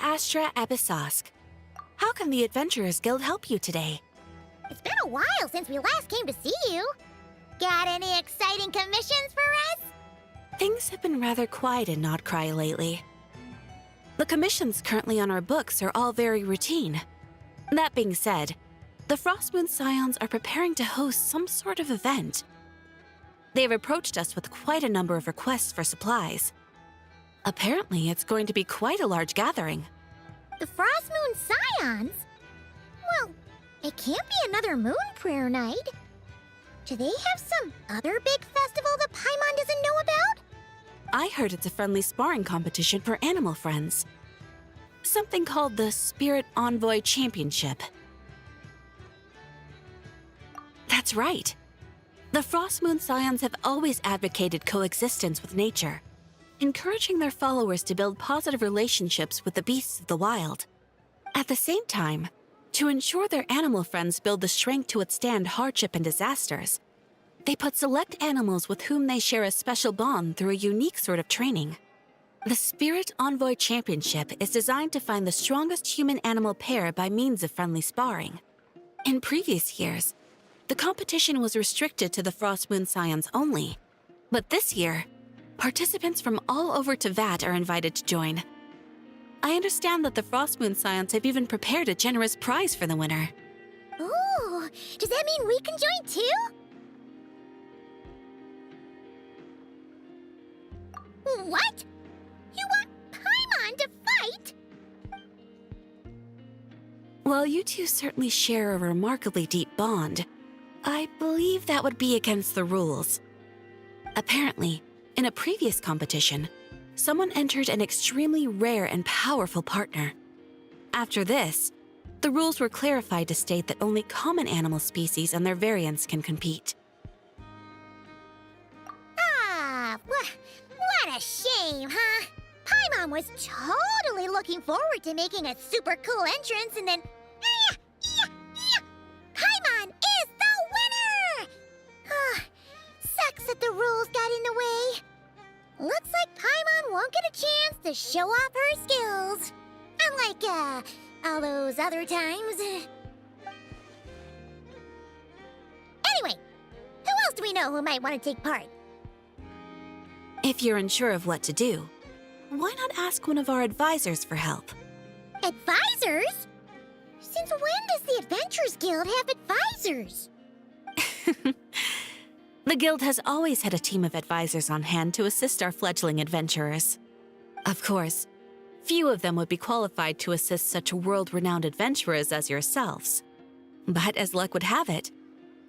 Astra Episosk. How can the Adventurers Guild help you today? It's been a while since we last came to see you. Got any exciting commissions for us? Things have been rather quiet in Nodcry lately. The commissions currently on our books are all very routine. That being said, the Frostmoon Scions are preparing to host some sort of event. They have approached us with quite a number of requests for supplies. Apparently, it's going to be quite a large gathering. The Frostmoon Scions? Well, it can't be another moon prayer night. Do they have some other big festival that Paimon doesn't know about? I heard it's a friendly sparring competition for animal friends. Something called the Spirit Envoy Championship. That's right. The Frostmoon Scions have always advocated coexistence with nature, encouraging their followers to build positive relationships with the beasts of the wild. At the same time, to ensure their animal friends build the strength to withstand hardship and disasters, they put select animals with whom they share a special bond through a unique sort of training. The Spirit Envoy Championship is designed to find the strongest human-animal pair by means of friendly sparring. In previous years, the competition was restricted to the Frostmoon Scions only, but this year, participants from all over Teyvat are invited to join. I understand that the Frostmoon Scions have even prepared a generous prize for the winner. Ooh, does that mean we can join too? What? You want Paimon to fight? While you two certainly share a remarkably deep bond, I believe that would be against the rules. Apparently, in a previous competition, someone entered an extremely rare and powerful partner. After this, the rules were clarified to state that only common animal species and their variants can compete. What a shame, huh? Paimon was totally looking forward to making a super cool entrance and then... Paimon is the winner! Sucks that the rules got in the way. Looks like Paimon won't get a chance to show off her skills. Unlike, all those other times. Anyway, who else do we know who might want to take part? If you're unsure of what to do, why not ask one of our advisors for help? Advisors? Since when does the Adventurers Guild have advisors? The Guild has always had a team of advisors on hand to assist our fledgling adventurers. Of course, few of them would be qualified to assist such world-renowned adventurers as yourselves. But as luck would have it,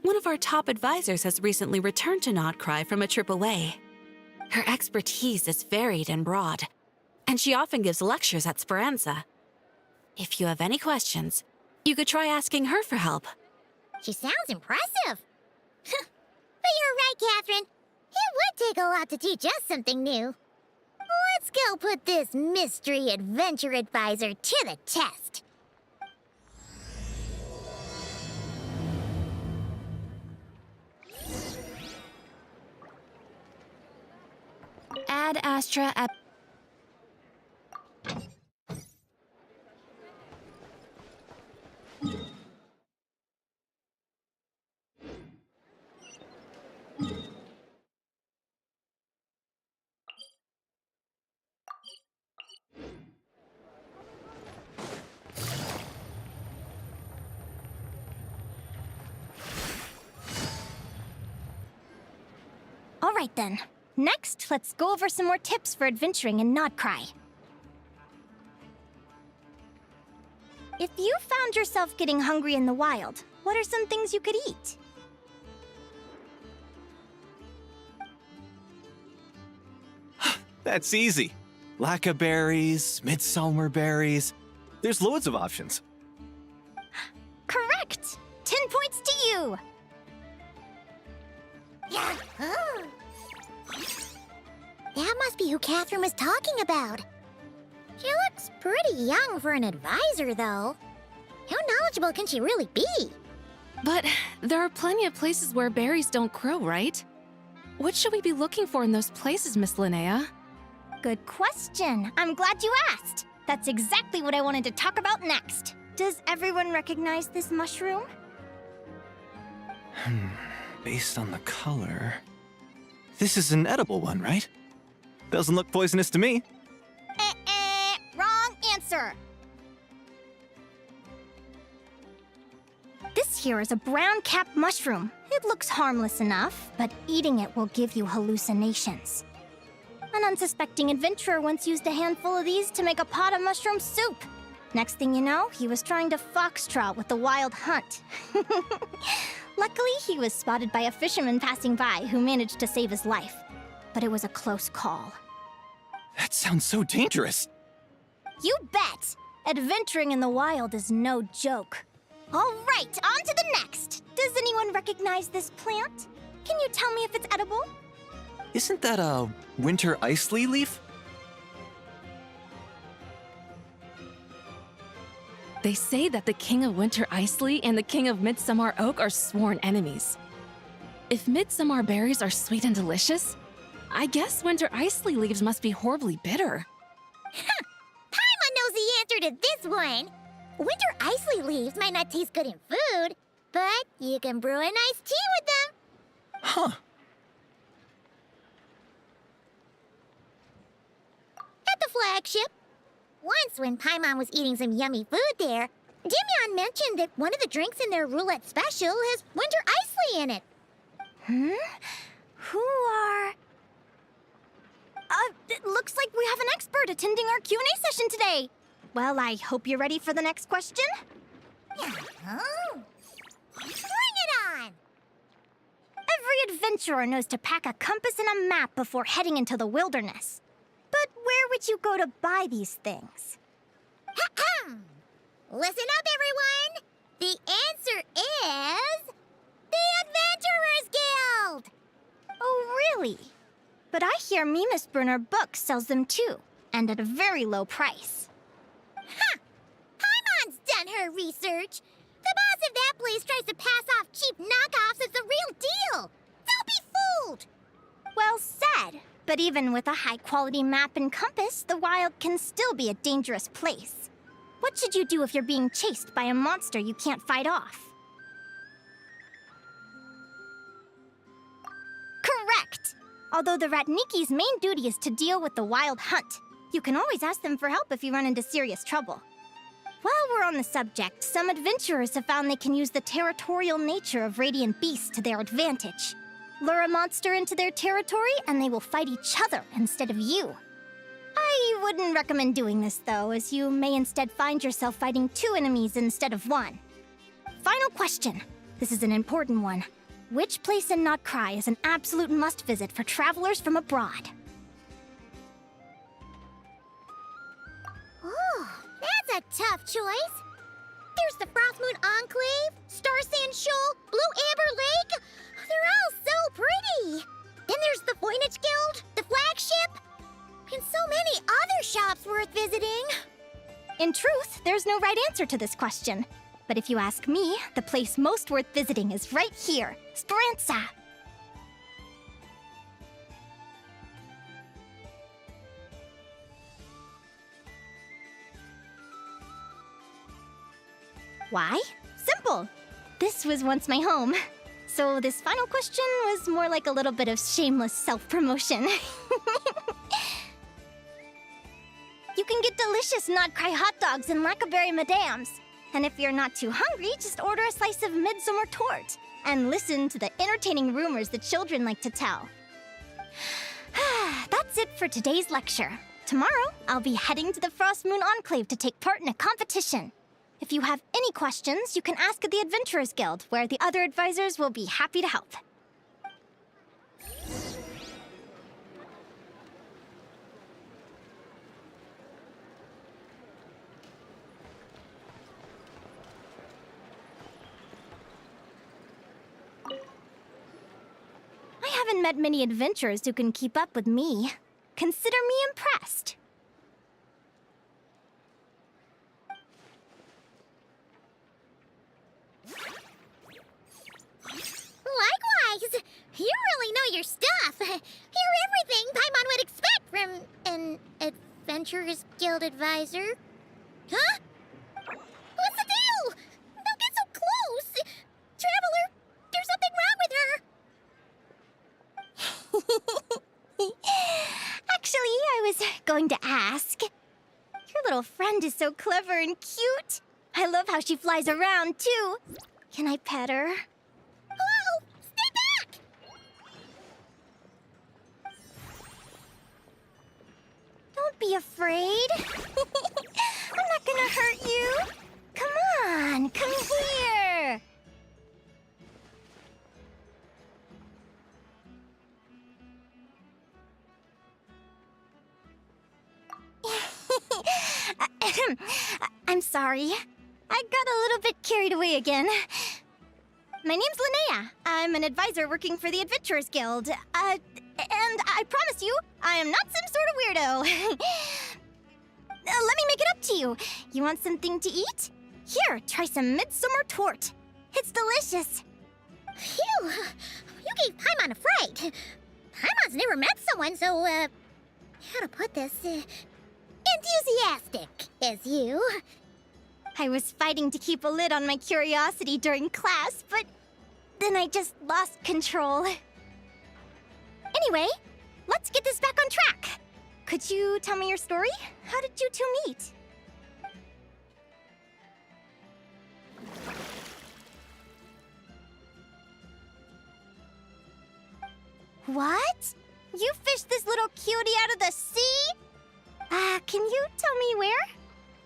one of our top advisors has recently returned to Nodcry from a trip away. Her expertise is varied and broad, and she often gives lectures at Speranza. If you have any questions, you could try asking her for help. She sounds impressive. But you're right, Catherine. It would take a lot to teach us something new. Let's go put this mystery adventure advisor to the test. Ad Astra Ep... All right then. Next, let's go over some more tips for adventuring in Nodcry. If you found yourself getting hungry in the wild, what are some things you could eat? That's easy. Lacca berries, midsummer berries. There's loads of options. Correct! 10 points to you! Yahoo! That must be who Catherine was talking about. She looks pretty young for an advisor, though. How knowledgeable can she really be? But there are plenty of places where berries don't grow, right? What should we be looking for in those places, Miss Linnea? Good question. I'm glad you asked. That's exactly what I wanted to talk about next. Does everyone recognize this mushroom? Based on the color... This is an edible one, right? Doesn't look poisonous to me. Wrong answer. This here is a brown cap mushroom. It looks harmless enough, but eating it will give you hallucinations. An unsuspecting adventurer once used a handful of these to make a pot of mushroom soup. Next thing you know, he was trying to foxtrot with the wild hunt. Luckily, he was spotted by a fisherman passing by who managed to save his life. But it was a close call. That sounds so dangerous. You bet! Adventuring in the wild is no joke. All right, on to the next. Does anyone recognize this plant? Can you tell me if it's edible? Isn't that a winter ice leaf? They say that the King of Winter Isley and the King of Midsummer Oak are sworn enemies. If Midsummer berries are sweet and delicious, I guess Winter Isley leaves must be horribly bitter. Paimon knows the answer to this one. Winter isley leaves might not taste good in food, but you can brew a nice tea with them. Huh. At the flagship. Once, when Paimon was eating some yummy food there, Dimyon mentioned that one of the drinks in their roulette special has winter isley in it. Who are... it looks like we have an expert attending our Q&A session today. Well, I hope you're ready for the next question. Oh. Bring it on! Every adventurer knows to pack a compass and a map before heading into the wilderness. But where would you go to buy these things? Listen up, everyone! The answer is... the Adventurers Guild! Oh, really? But I hear Mimas Brunner Books sells them too, and at a very low price. Paimon's done her research. The boss of that place tries to pass off cheap knockoffs as the real deal. Don't be fooled! Well said. But even with a high-quality map and compass, the wild can still be a dangerous place. What should you do if you're being chased by a monster you can't fight off? Correct! Although the Ratniki's main duty is to deal with the wild hunt, you can always ask them for help if you run into serious trouble. While we're on the subject, some adventurers have found they can use the territorial nature of radiant beasts to their advantage. Lure a monster into their territory, and they will fight each other instead of you. I wouldn't recommend doing this, though, as you may instead find yourself fighting two enemies instead of one. Final question. This is an important one. Which place in Notcry is an absolute must-visit for travelers from abroad? Oh, that's a tough choice. There's the Frostmoon Enclave, Star Sand Shoal, Blue Amber Lake. They're all so pretty. Then there's the Voynich Guild, the flagship, and so many other shops worth visiting. In truth, there's no right answer to this question. But if you ask me, the place most worth visiting is right here, Speranza. Why? Simple. This was once my home. So this final question was more like a little bit of shameless self-promotion. You can get delicious Notcry hot dogs and Lackberry Madams. And if you're not too hungry, just order a slice of midsummer tort and listen to the entertaining rumors the children like to tell. That's it for today's lecture. Tomorrow, I'll be heading to the Frostmoon Enclave to take part in a competition. If you have any questions, you can ask at the Adventurers Guild, where the other advisors will be happy to help. I haven't met many adventurers who can keep up with me. Consider me impressed. Likewise, you really know your stuff. You're everything Paimon would expect from an Adventurers Guild advisor. going to ask. Your little friend is so clever and cute. I love how she flies around, too. Can I pet her? Whoa! Stay back! Don't be afraid. I'm not gonna hurt you. Come on, come here. I'm sorry. I got a little bit carried away again. My name's Linnea. I'm an advisor working for the Adventurers Guild. And I promise you, I am not some sort of weirdo. Let me make it up to you. You want something to eat? Here, try some midsummer tort. It's delicious. Phew! You gave Paimon a fright. Paimon's never met someone so, how to put this, enthusiastic as you. I was fighting to keep a lid on my curiosity during class, but then I just lost control. Anyway, let's get this back on track. Could you tell me your story? How did you two meet? What? You fished this little cutie out of the sea? Can you tell me where?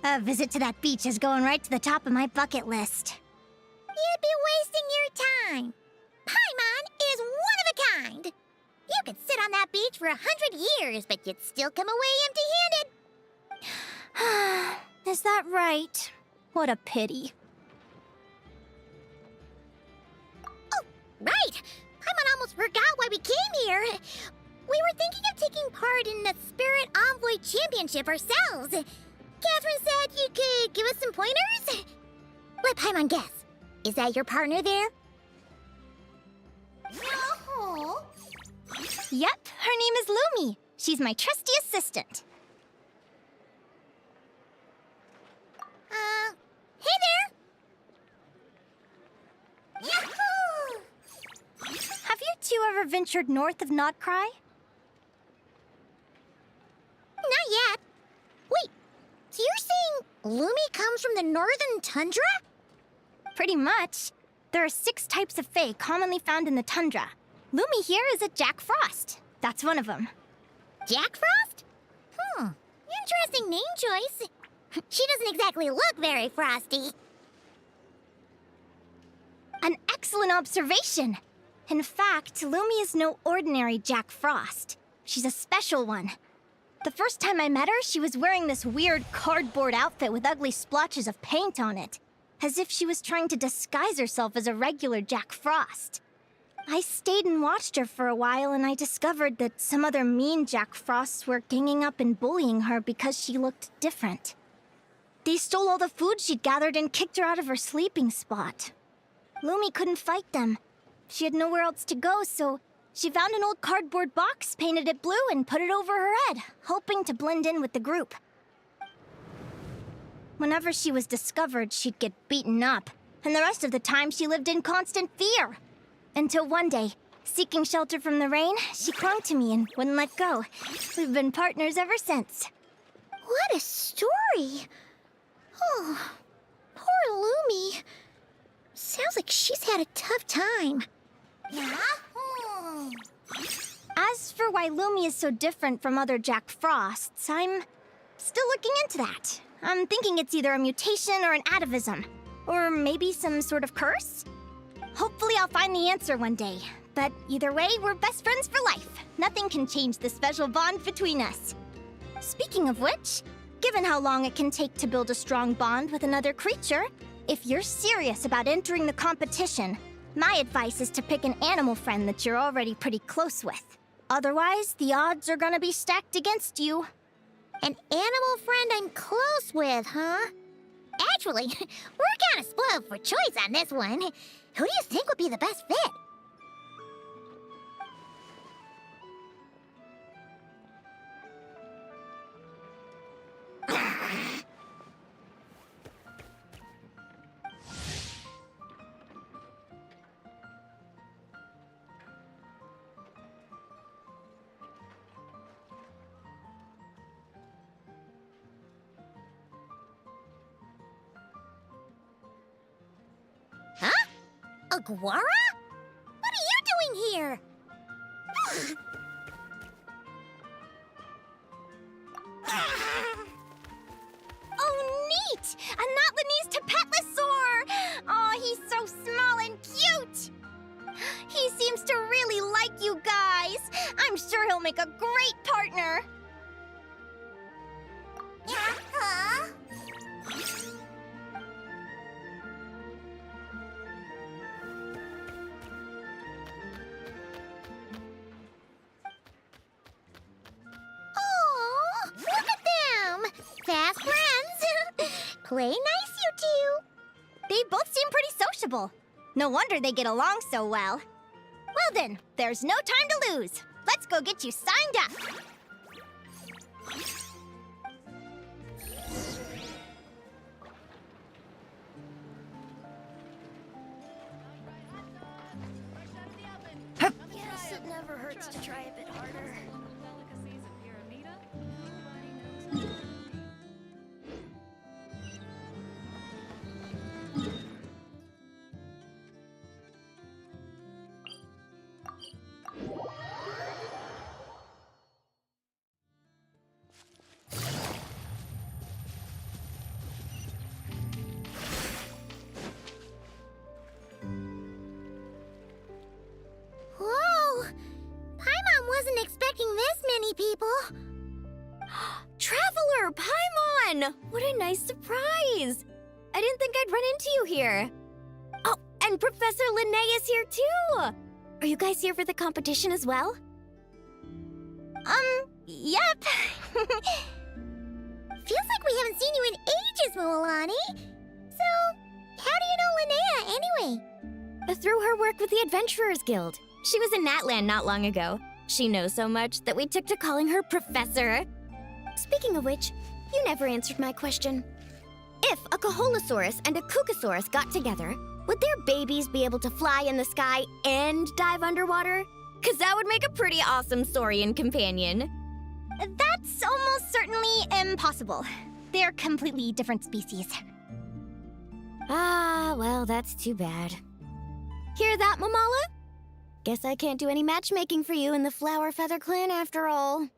A visit to that beach is going right to the top of my bucket list. You'd be wasting your time. Paimon is one of a kind. You could sit on that beach for 100 years, but you'd still come away empty-handed. Is that right? What a pity. Oh, right. Paimon almost forgot why we came here. We were thinking of taking part in the Spirit Envoy Championship ourselves. Catherine said you could give us some pointers? Let Paimon guess. Is that your partner there? No. Yep, her name is Lumi. She's my trusty assistant. Hey there! Yahoo! Have you two ever ventured north of Nodcry? Not yet. Wait, so you're saying Lumi comes from the northern tundra? Pretty much. There are 6 types of fae commonly found in the tundra. Lumi here is a Jack Frost. That's one of them. Jack Frost? Interesting name choice. She doesn't exactly look very frosty. An excellent observation. In fact, Lumi is no ordinary Jack Frost. She's a special one. The first time I met her, she was wearing this weird cardboard outfit with ugly splotches of paint on it, as if she was trying to disguise herself as a regular Jack Frost. I stayed and watched her for a while, and I discovered that some other mean Jack Frosts were ganging up and bullying her because she looked different. They stole all the food she'd gathered and kicked her out of her sleeping spot. Lumi couldn't fight them. She had nowhere else to go, so she found an old cardboard box, painted it blue, and put it over her head, hoping to blend in with the group. Whenever she was discovered, she'd get beaten up, and the rest of the time she lived in constant fear. Until one day, seeking shelter from the rain, she clung to me and wouldn't let go. We've been partners ever since. What a story. Oh, poor Lumi. Sounds like she's had a tough time. Yeah? As for why Lumi is so different from other Jack Frosts, I'm still looking into that. I'm thinking it's either a mutation or an atavism. Or maybe some sort of curse? Hopefully I'll find the answer one day. But either way, we're best friends for life. Nothing can change the special bond between us. Speaking of which, given how long it can take to build a strong bond with another creature, if you're serious about entering the competition, my advice is to pick an animal friend that you're already pretty close with. Otherwise, the odds are gonna be stacked against you. An animal friend I'm close with, huh? Actually, we're kind of spoiled for choice on this one. Who do you think would be the best fit? Aguara? What are you doing here? Oh, neat! A Notlanese Tapetlosaur! Oh, he's so small and cute! He seems to really like you guys. I'm sure he'll make a great partner. Huh? Aw, look at them! Fast friends! Play nice, you two! They both seem pretty sociable. No wonder they get along so well. Well then, there's no time to lose. Let's go get you signed up. Guess it never hurts to try a bit harder. Whoa! Paimon wasn't expecting this many people. Traveler, Paimon! What a nice surprise! I didn't think I'd run into you here. Oh, and Professor Linnea is here too! Are you guys here for the competition as well? Yep. Feels like we haven't seen you in ages, Mualani. So, how do you know Linnea anyway? Through her work with the Adventurers Guild. She was in Natland not long ago. She knows so much that we took to calling her Professor. Speaking of which, you never answered my question. If a Kaholosaurus and a Kookasaurus got together, would their babies be able to fly in the sky and dive underwater? 'Cause that would make a pretty awesome saurian companion. That's almost certainly impossible. They're completely different species. Ah, well, that's too bad. Hear that, Mamala? Guess I can't do any matchmaking for you in the Flower Feather Clan after all.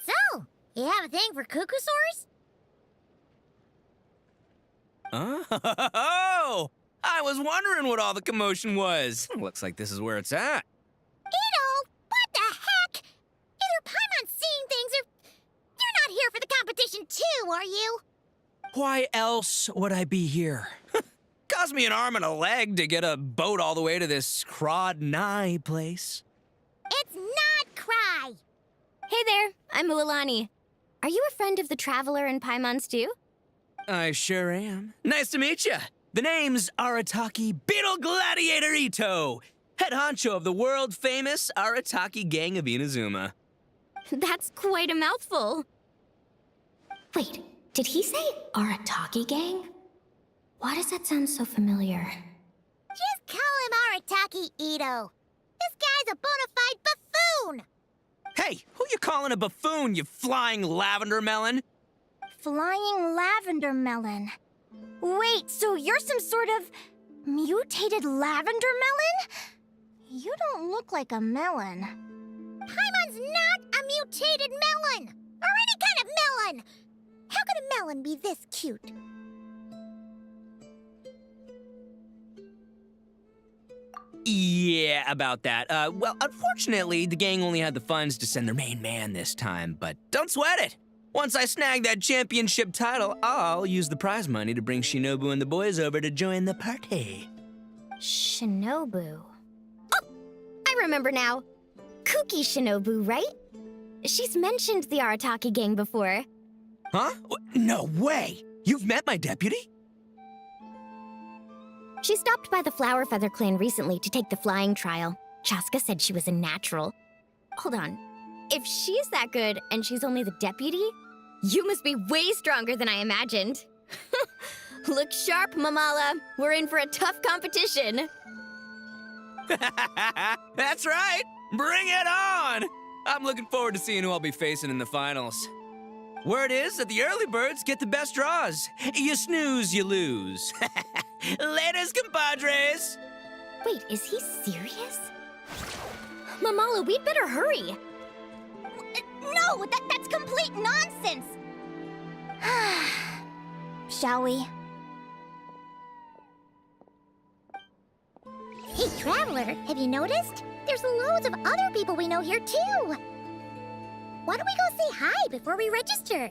So, you have a thing for Kookasaurs? Oh! I was wondering what all the commotion was. Looks like this is where it's at. Ito, what the heck? Either Paimon's seeing things or you're not here for the competition too, are you? Why else would I be here? Cost me an arm and a leg to get a boat all the way to this Crod Nye place. It's not Cry. Hey there, I'm Mualani. Are you a friend of the Traveler and Paimon Stew? I sure am. Nice to meet you. The name's Arataki Beetle Gladiator Ito, head honcho of the world-famous Arataki Gang of Inazuma. That's quite a mouthful. Wait, did he say Arataki Gang? Why does that sound so familiar? Just call him Arataki Ito. This guy's a bona fide buffoon. Hey, who you calling a buffoon, you flying lavender melon? Flying lavender melon. Wait, so you're some sort of mutated lavender melon? You don't look like a melon. Paimon's not a mutated melon, or any kind of melon. How could a melon be this cute? Yeah, about that. Well, unfortunately, the gang only had the funds to send their main man this time, but don't sweat it. Once I snag that championship title, I'll use the prize money to bring Shinobu and the boys over to join the party. Shinobu. Oh, I remember now. Kuki Shinobu, right? She's mentioned the Arataki Gang before. Huh? No way! You've met my deputy? She stopped by the Flower Feather Clan recently to take the flying trial. Chaska said she was a natural. Hold on. If she's that good and she's only the deputy, you must be way stronger than I imagined. Look sharp, Mamala. We're in for a tough competition. That's right! Bring it on! I'm looking forward to seeing who I'll be facing in the finals. Word is that the early birds get the best draws. You snooze, you lose. Laters, compadres! Wait, is he serious? Mamala, we'd better hurry. No, that's complete nonsense! Shall we? Hey, Traveler, have you noticed? There's loads of other people we know here, too. Why don't we go say hi before we register?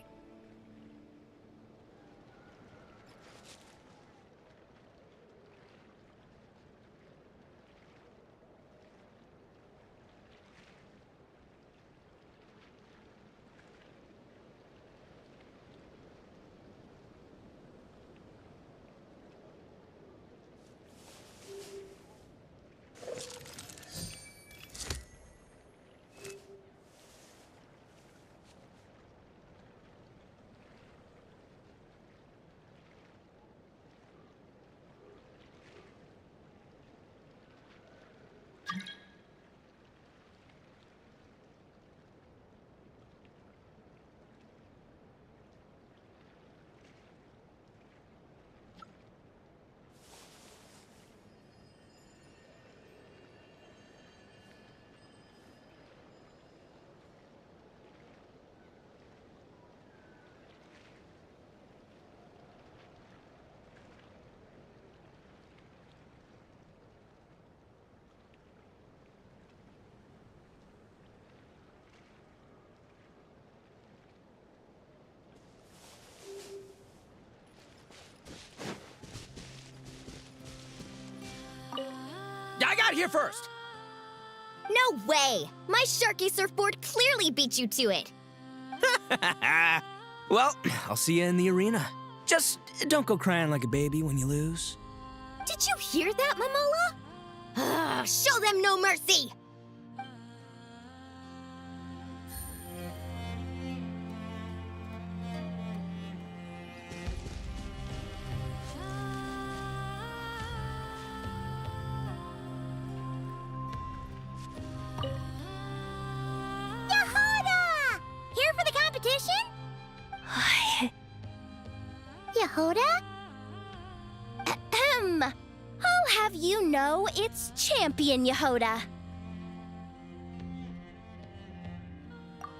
I got here first! No way! My Sharky surfboard clearly beat you to it. Well, I'll see you in the arena. Just don't go crying like a baby when you lose. Did you hear that, Mamala? Show them no mercy! Yehoda! Here for the competition? Yehoda? Ahem. I'll have you know it's Champion Yehoda.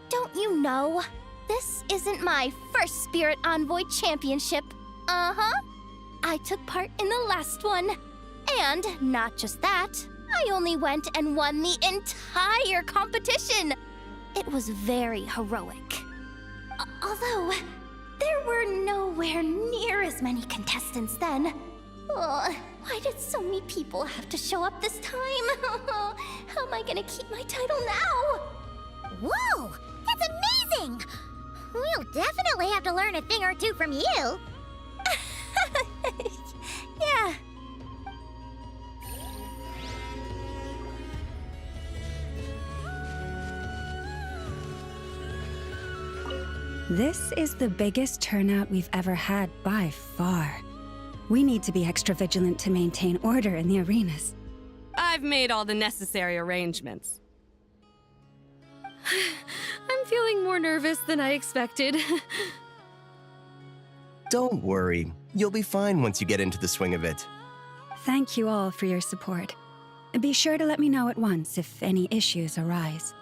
Don't you know? This isn't my first Spirit Envoy Championship. Uh-huh. I took part in the last one. And not just that, I only went and won the entire competition. It was very heroic. Although, there were nowhere near as many contestants then. Oh, why did so many people have to show up this time? How am I gonna keep my title now? Whoa! That's amazing! We'll definitely have to learn a thing or two from you. Yeah. This is the biggest turnout we've ever had by far. We need to be extra vigilant to maintain order in the arenas. I've made all the necessary arrangements. I'm feeling more nervous than I expected. Don't worry. You'll be fine once you get into the swing of it. Thank you all for your support. Be sure to let me know at once if any issues arise.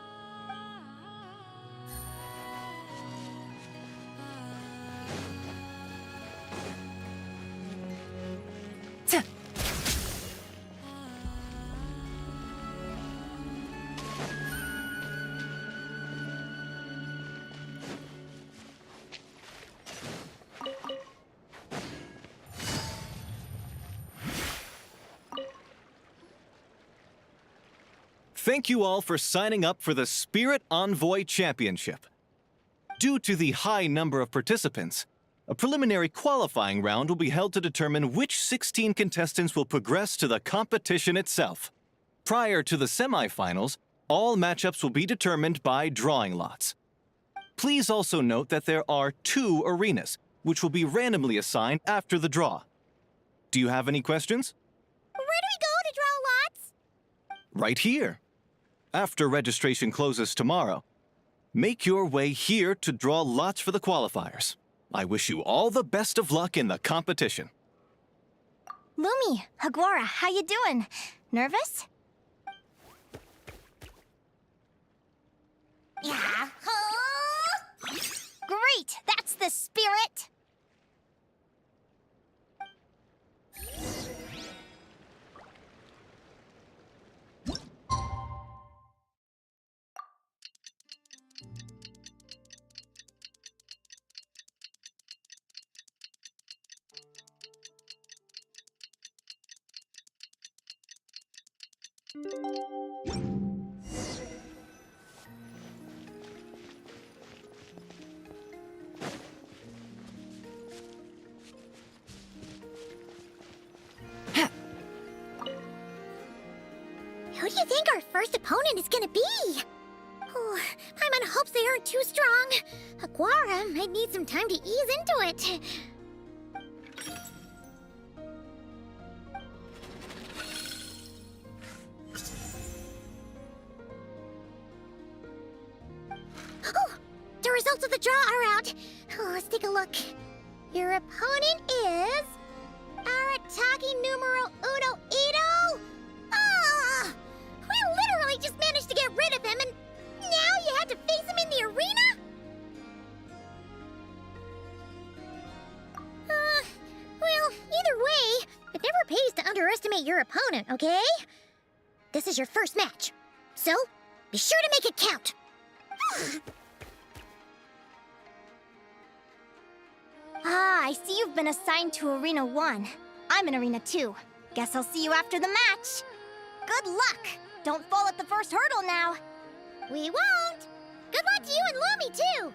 Thank you all for signing up for the Spirit Envoy Championship. Due to the high number of participants, a preliminary qualifying round will be held to determine which 16 contestants will progress to the competition itself. Prior to the semifinals, all matchups will be determined by drawing lots. Please also note that there are 2 arenas, which will be randomly assigned after the draw. Do you have any questions? Where do we go to draw lots? Right here. After registration closes tomorrow, Make your way here to draw lots for the qualifiers. I wish you all the best of luck in the competition. Lumi, Aguara, how you doing? Nervous? Yeah. Great! That's the spirit! Who do you think our first opponent is gonna be? Oh, Paimon hopes they aren't too strong. Aguara might need some time to ease into it. Oh, the results of the draw are out. Oh, let's take a look. Your opponent is Arataki numero uno Ito. Ah! We literally just managed to get rid of him, and now you had to face him in the arena? Well, either way, it never pays to underestimate your opponent, okay? This is your first match, so be sure to make it count. Ah, I see you've been assigned to Arena 1. I'm in Arena 2. Guess I'll see you after the match. Good luck! Don't fall at the first hurdle now. We won't! Good luck to you and Lumi, too!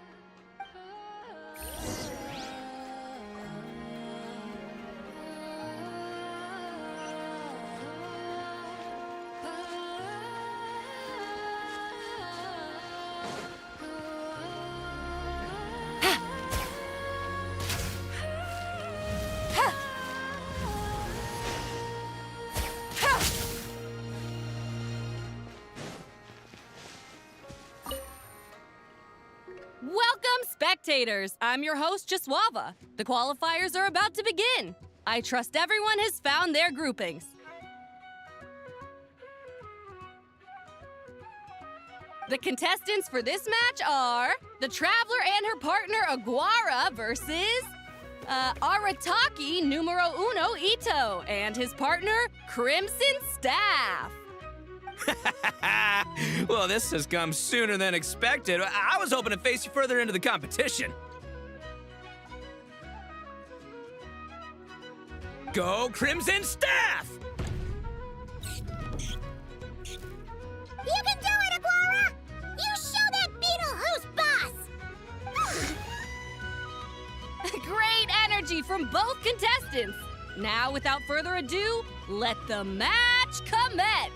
Welcome, spectators! I'm your host, Jaswava. The qualifiers are about to begin. I trust everyone has found their groupings. The contestants for this match are the Traveler and her partner Aguara versus Arataki numero uno Ito and his partner Crimson Staff. Well, this has come sooner than expected. I was hoping to face you further into the competition. Go Crimson Staff! You can do it, Aguara! You show that beetle who's boss! Great energy from both contestants. Now, without further ado, let the match commence.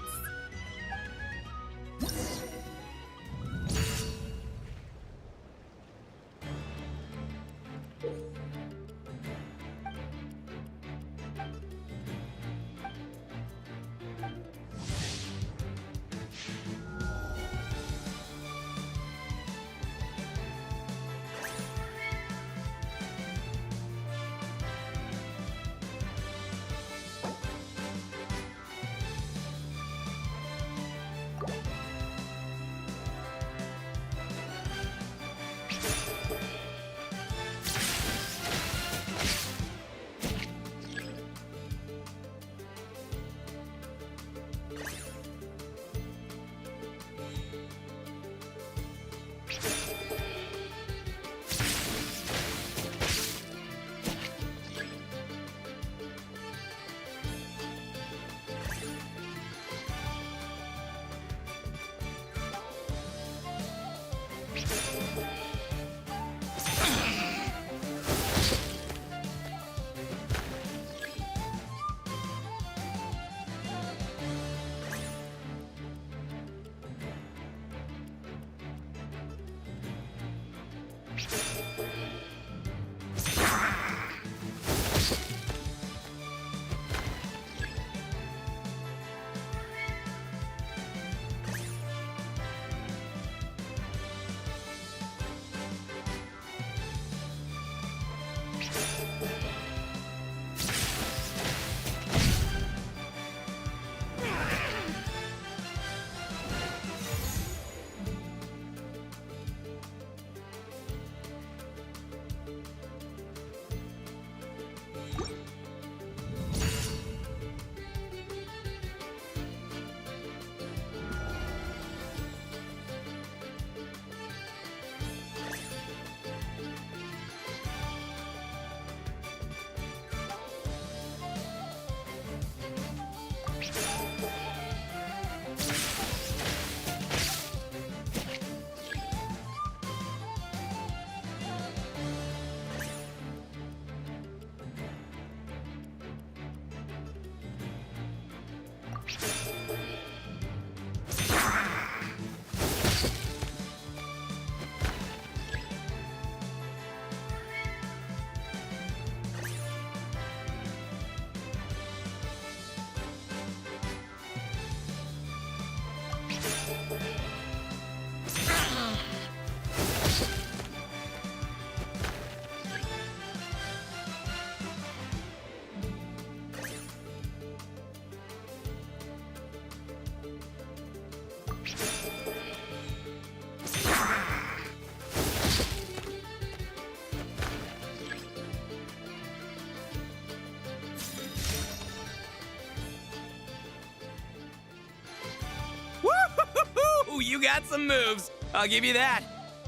Woo! You got some moves. I'll give you that.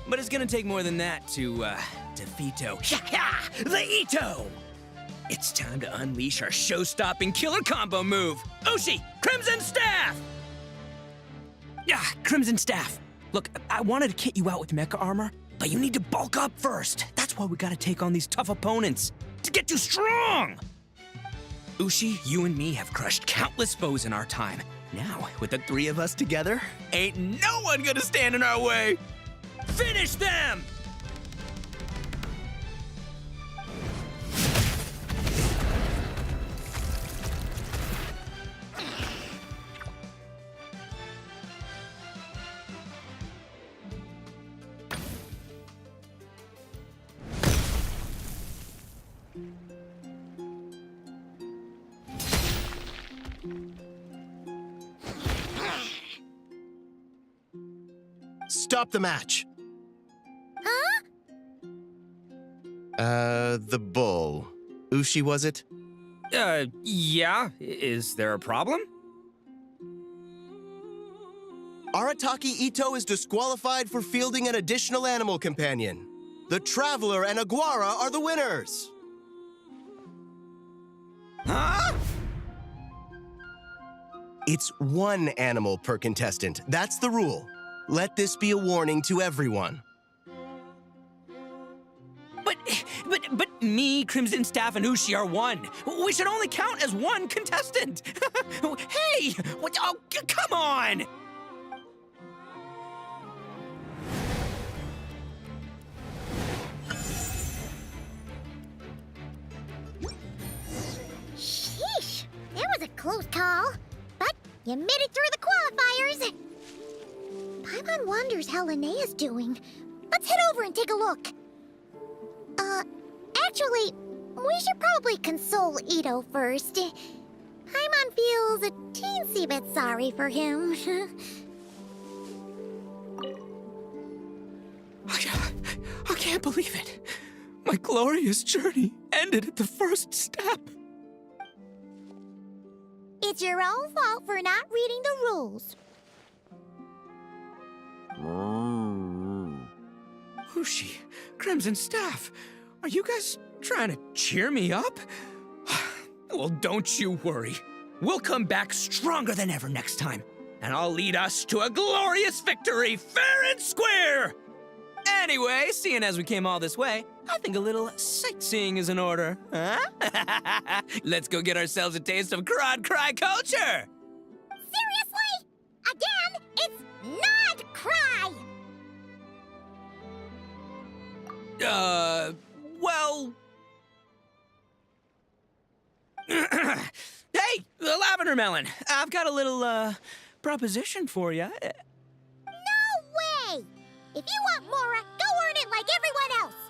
But it's gonna take more than that to defeat the Ito! It's time to unleash our show-stopping killer combo move. Ushi, Crimson Staff! Crimson Staff. Look, I wanted to kit you out with mecha armor, but you need to bulk up first. That's why we gotta take on these tough opponents, to get you strong! Ushi, you and me have crushed countless foes in our time. Now, with the three of us together, ain't no one gonna stand in our way! Finish them! Stop the match. Huh? The bull. Ushi, was it? Yeah. Is there a problem? Arataki Ito is disqualified for fielding an additional animal companion. The Traveler and Aguara are the winners. Huh? It's one animal per contestant. That's the rule. Let this be a warning to everyone. But me, Crimson Staff, and Ushi are one. We should only count as one contestant. Hey! What? Oh, come on! Sheesh, that was a close call. But you made it through the qualifiers. Paimon wonders how Linnea's doing. Let's head over and take a look. Actually, we should probably console Ito first. Paimon feels a teensy bit sorry for him. I can't believe it. My glorious journey ended at the first step. It's your own fault for not reading the rules. Ushi, Crimson Staff, are you guys trying to cheer me up? Well, don't you worry. We'll come back stronger than ever next time, and I'll lead us to a glorious victory, fair and square! Anyway, seeing as we came all this way, I think a little sightseeing is in order, huh? Let's go get ourselves a taste of Crod Cry culture! Seriously? Again, it's not cry! Well... Hey, the Lavender Melon, I've got a little, proposition for you. No way! If you want Mora, go earn it like everyone else!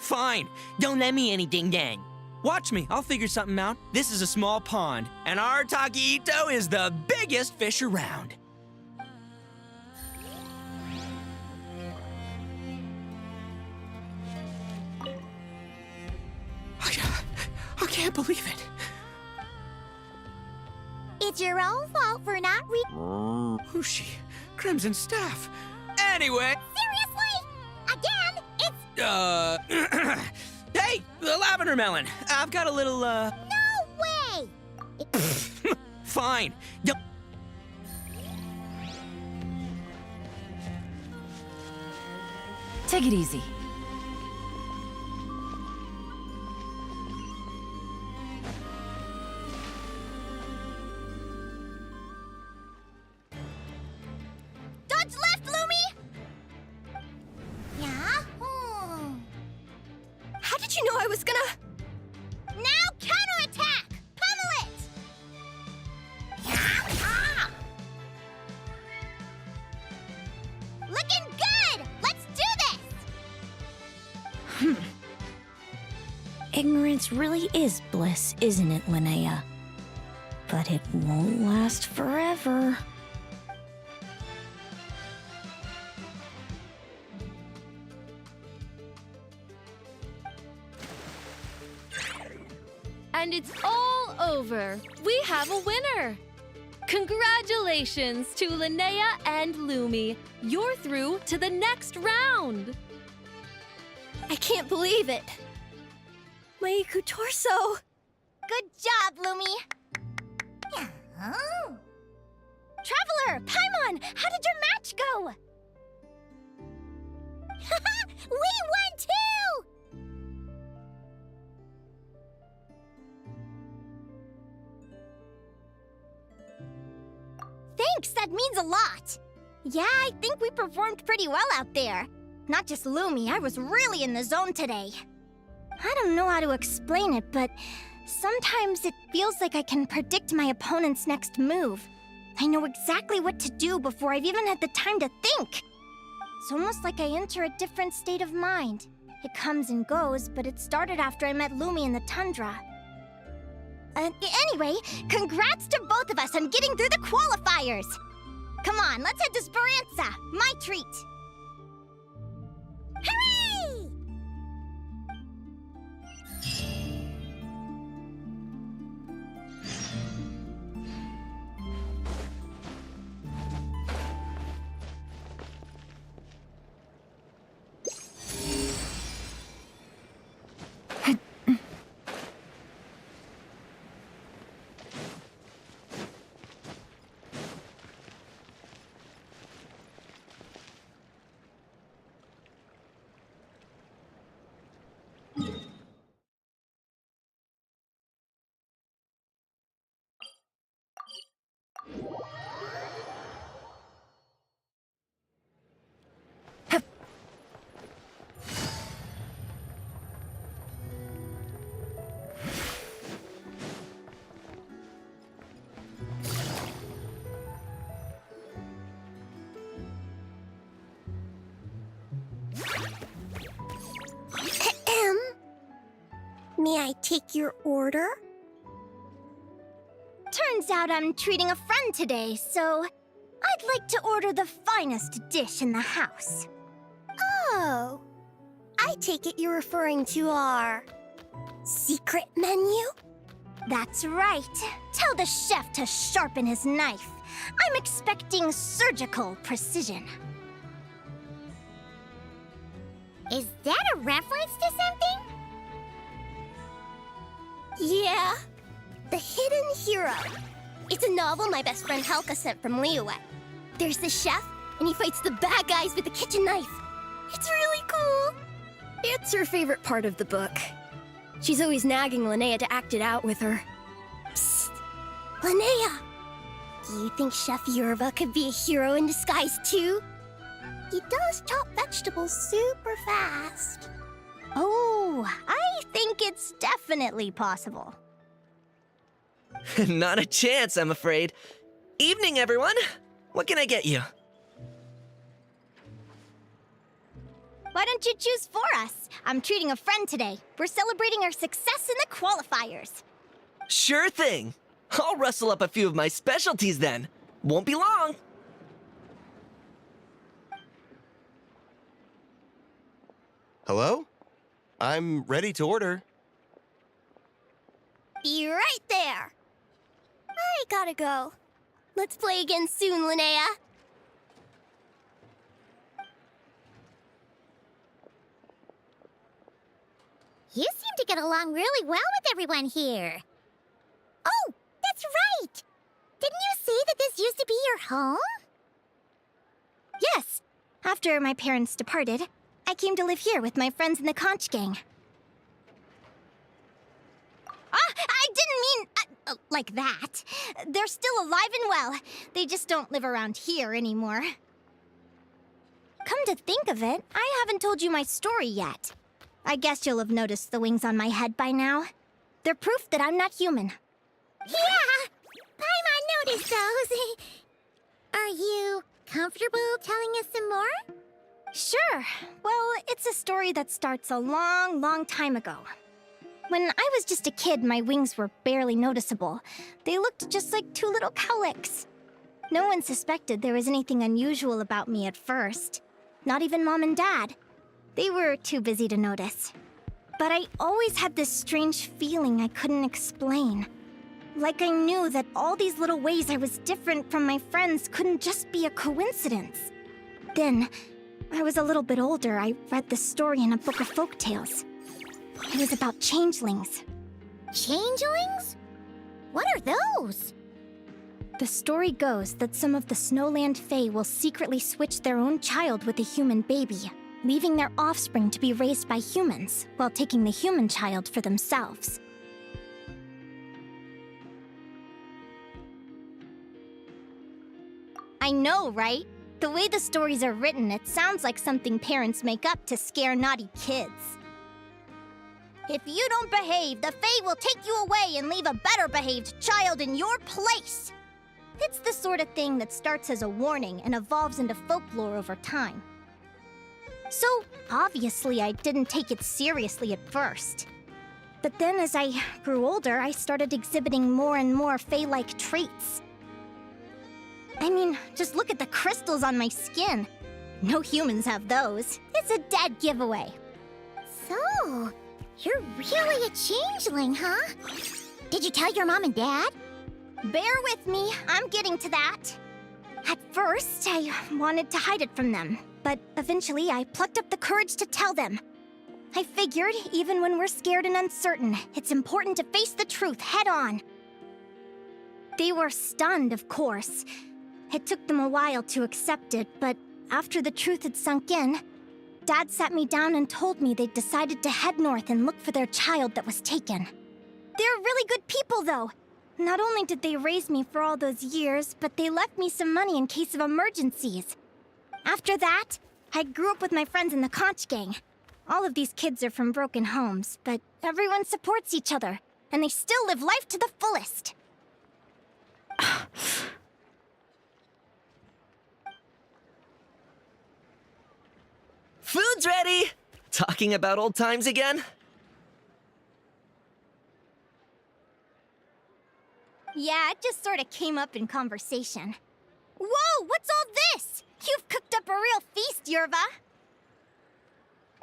Fine. Don't let me any ding-dang. Watch me. I'll figure something out. This is a small pond, and Arataki Ito is the biggest fish around. I can't believe it. It's your own fault for not Who's she? Crimson Staff. Anyway. Seriously? Again? It's... Hey, the lavender melon. I've got a little, No way! Fine. Don't... Take it easy. Dodge left, Lumi! Yeah? How did you know I was gonna... Now counterattack! Pummel it! Yeah. Looking good! Let's do this! Ignorance really is bliss, isn't it, Linnea? But it won't last forever. And it's all over. We have a winner. Congratulations to Linnea and Lumi. You're through to the next round. I can't believe it. My Iku torso. Good job, Lumi! Oh. Traveler, Paimon, how did your match go? We won too! Thanks, that means a lot. Yeah, I think we performed pretty well out there. Not just Lumi, I was really in the zone today. I don't know how to explain it, but sometimes it feels like I can predict my opponent's next move. I know exactly what to do before I've even had the time to think. It's almost like I enter a different state of mind. It comes and goes, but it started after I met Lumi in the tundra. Anyway, congrats to both of us on getting through the qualifiers! Come on, let's head to Speranza, my treat! Hooray! May I take your order? Turns out I'm treating a friend today, so I'd like to order the finest dish in the house. Oh, I take it you're referring to our secret menu? That's right. Tell the chef to sharpen his knife. I'm expecting surgical precision. Is that a reference to something? Yeah, The Hidden Hero. It's a novel my best friend Halka sent from Liyue. There's the chef, and he fights the bad guys with a kitchen knife. It's really cool. It's her favorite part of the book. She's always nagging Linnea to act it out with her. Psst, Linnea. Do you think Chef Yerva could be a hero in disguise too? He does chop vegetables super fast. Oh, I think it's definitely possible. Not a chance, I'm afraid. Evening, everyone. What can I get you? Why don't you choose for us? I'm treating a friend today. We're celebrating our success in the qualifiers. Sure thing. I'll rustle up a few of my specialties then. Won't be long. Hello? I'm ready to order. Be right there. I gotta go. Let's play again soon, Linnea. You seem to get along really well with everyone here. Oh, that's right! Didn't you say that this used to be your home? Yes. After my parents departed, I came to live here with my friends in the conch gang. I didn't mean like that. They're still alive and well. They just don't live around here anymore. Come to think of it, I haven't told you my story yet. I guess you'll have noticed the wings on my head by now. They're proof that I'm not human. Yeah! Paimon noticed those. Are you comfortable telling us some more? Sure. Well, it's a story that starts a long, long time ago. When I was just a kid, my wings were barely noticeable. They looked just like two little cowlicks. No one suspected there was anything unusual about me at first. Not even Mom and Dad. They were too busy to notice. But I always had this strange feeling I couldn't explain. Like I knew that all these little ways I was different from my friends couldn't just be a coincidence. Then, when I was a little bit older, I read this story in a book of folktales. It was about changelings. Changelings? What are those? The story goes that some of the Snowland Fae will secretly switch their own child with a human baby, leaving their offspring to be raised by humans, while taking the human child for themselves. I know, right? The way the stories are written, it sounds like something parents make up to scare naughty kids. If you don't behave, the Fae will take you away and leave a better-behaved child in your place. It's the sort of thing that starts as a warning and evolves into folklore over time. So, obviously, I didn't take it seriously at first. But then as I grew older, I started exhibiting more and more Fae-like traits. I mean, just look at the crystals on my skin. No humans have those. It's a dead giveaway. So, you're really a changeling, huh? Did you tell your mom and dad? Bear with me, I'm getting to that. At first, I wanted to hide it from them, but eventually I plucked up the courage to tell them. I figured, even when we're scared and uncertain, it's important to face the truth head on. They were stunned, of course. It took them a while to accept it, but after the truth had sunk in, Dad sat me down and told me they'd decided to head north and look for their child that was taken. They're really good people, though. Not only did they raise me for all those years, but they left me some money in case of emergencies. After that, I grew up with my friends in the conch gang. All of these kids are from broken homes, but everyone supports each other, and they still live life to the fullest. Food's ready! Talking about old times again? Yeah, it just sort of came up in conversation. Whoa, what's all this? You've cooked up a real feast, Yerva.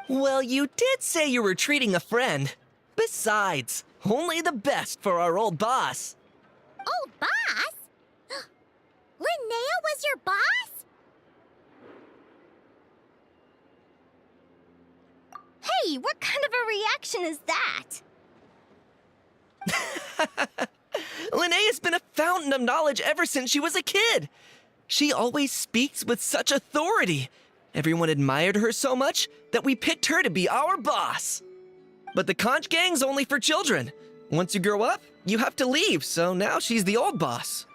Well, you did say you were treating a friend. Besides, only the best for our old boss. Old boss? Linnea was your boss? Hey, what kind of a reaction is that? Linnea's been a fountain of knowledge ever since she was a kid. She always speaks with such authority. Everyone admired her so much that we picked her to be our boss. But the conch gang's only for children. Once you grow up, you have to leave, so now she's the old boss.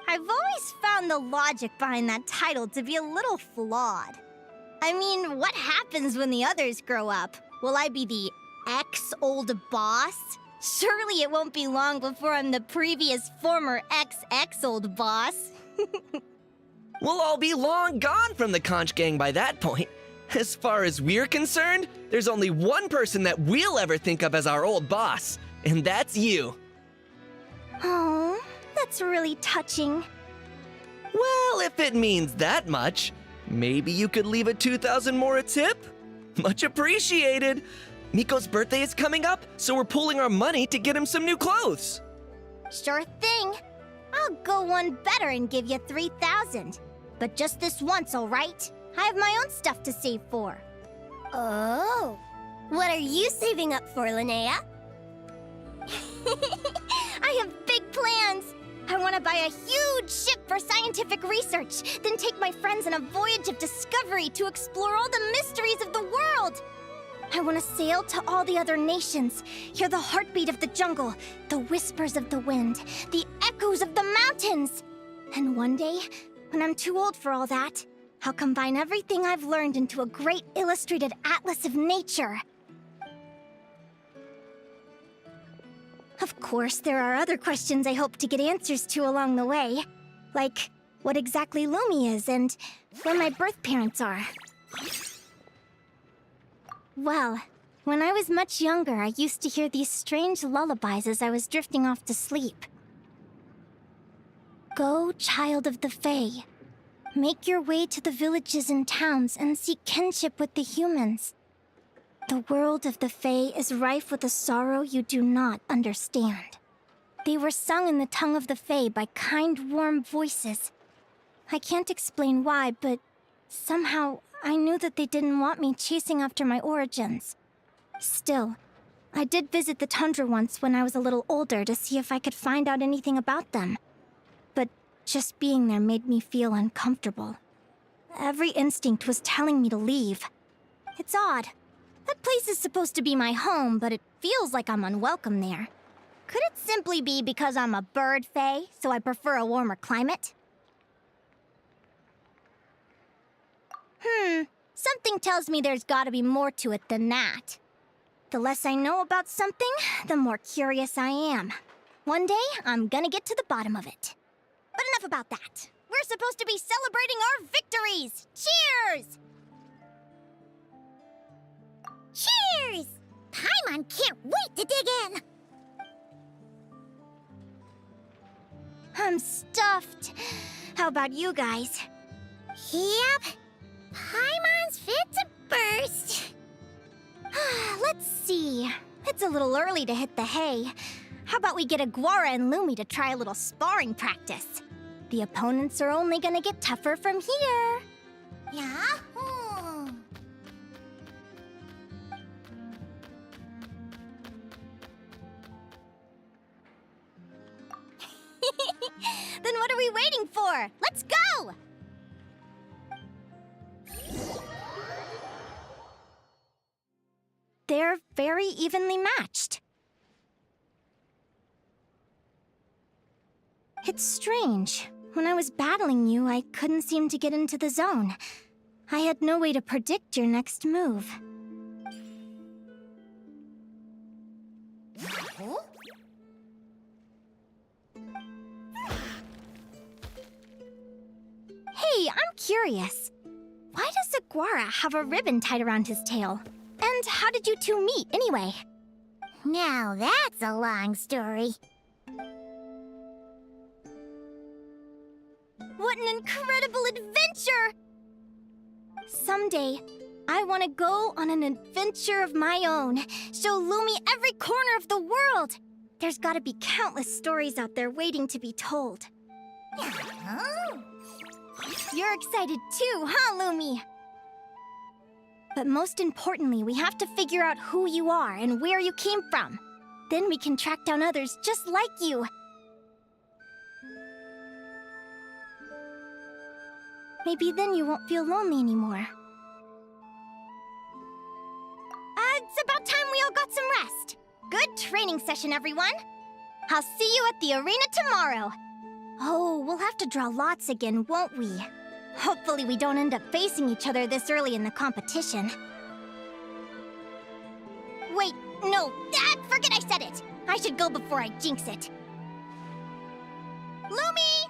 I've always found the logic behind that title to be a little flawed. I mean, what happens when the others grow up? Will I be the ex-old boss? Surely it won't be long before I'm the previous former ex-old boss. We'll all be long gone from the conch gang by that point. As far as we're concerned, there's only one person that we'll ever think of as our old boss, and that's you. Oh, that's really touching. Well, if it means that much, maybe you could leave a 2,000 more a tip? Much appreciated. Miko's birthday is coming up, so we're pooling our money to get him some new clothes. Sure thing. I'll go one better and give you 3,000. But just this once, all right? I have my own stuff to save for. Oh. What are you saving up for, Linnea? I have big plans. I want to buy a huge ship for scientific research, then take my friends on a voyage of discovery to explore all the mysteries of the world. I want to sail to all the other nations, hear the heartbeat of the jungle, the whispers of the wind, the echoes of the mountains. And one day, when I'm too old for all that, I'll combine everything I've learned into a great illustrated atlas of nature. Of course, there are other questions I hope to get answers to along the way. Like, what exactly Lumi is and where my birth parents are. Well, when I was much younger, I used to hear these strange lullabies as I was drifting off to sleep. Go, child of the Fae. Make your way to the villages and towns and seek kinship with the humans. The world of the Fae is rife with a sorrow you do not understand. They were sung in the tongue of the Fae by kind, warm voices. I can't explain why, but somehow I knew that they didn't want me chasing after my origins. Still, I did visit the tundra once when I was a little older to see if I could find out anything about them. But just being there made me feel uncomfortable. Every instinct was telling me to leave. It's odd. That place is supposed to be my home, but it feels like I'm unwelcome there. Could it simply be because I'm a bird fae, so I prefer a warmer climate? Something tells me there's gotta be more to it than that. The less I know about something, the more curious I am. One day, I'm gonna get to the bottom of it. But enough about that. We're supposed to be celebrating our victories! Cheers! Cheers! Paimon can't wait to dig in! I'm stuffed. How about you guys? Yep. Paimon's fit to burst. Let's see. It's a little early to hit the hay. How about we get Aguara and Lumi to try a little sparring practice? The opponents are only gonna get tougher from here. Yahoo! Then what are we waiting for? Let's go! They're very evenly matched. It's strange. When I was battling you, I couldn't seem to get into the zone. I had no way to predict your next move. Hey, I'm curious. Why does Aguara have a ribbon tied around his tail? And how did you two meet, anyway? Now that's a long story. What an incredible adventure! Someday, I want to go on an adventure of my own. Show Lumi every corner of the world. There's gotta be countless stories out there waiting to be told. You're excited too, huh, Lumi? But most importantly, we have to figure out who you are and where you came from. Then we can track down others just like you. Maybe then you won't feel lonely anymore. It's about time we all got some rest. Good training session, everyone. I'll see you at the arena tomorrow. Oh, we'll have to draw lots again, won't we? Hopefully we don't end up facing each other this early in the competition. Wait, no, forget I said it. I should go before I jinx it. Lumi!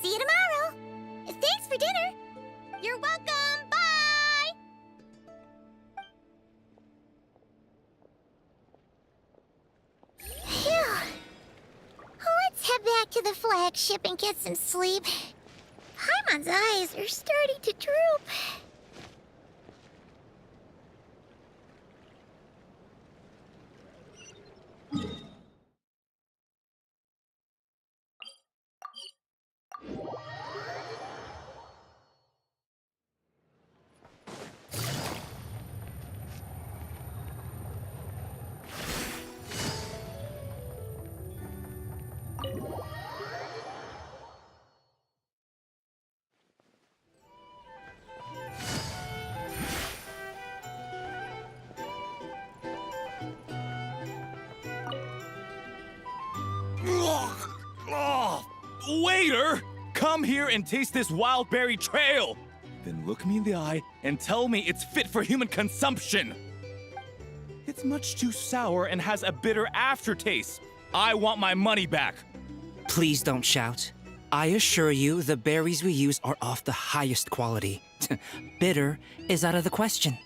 See you tomorrow! for dinner. You're welcome. Bye! Phew. Let's head back to the flagship and get some sleep. Paimon's eyes are starting to droop. Waiter! Come here and taste this wild berry trail! Then look me in the eye and tell me it's fit for human consumption! It's much too sour and has a bitter aftertaste. I want my money back! Please don't shout. I assure you, the berries we use are of the highest quality. Bitter is out of the question.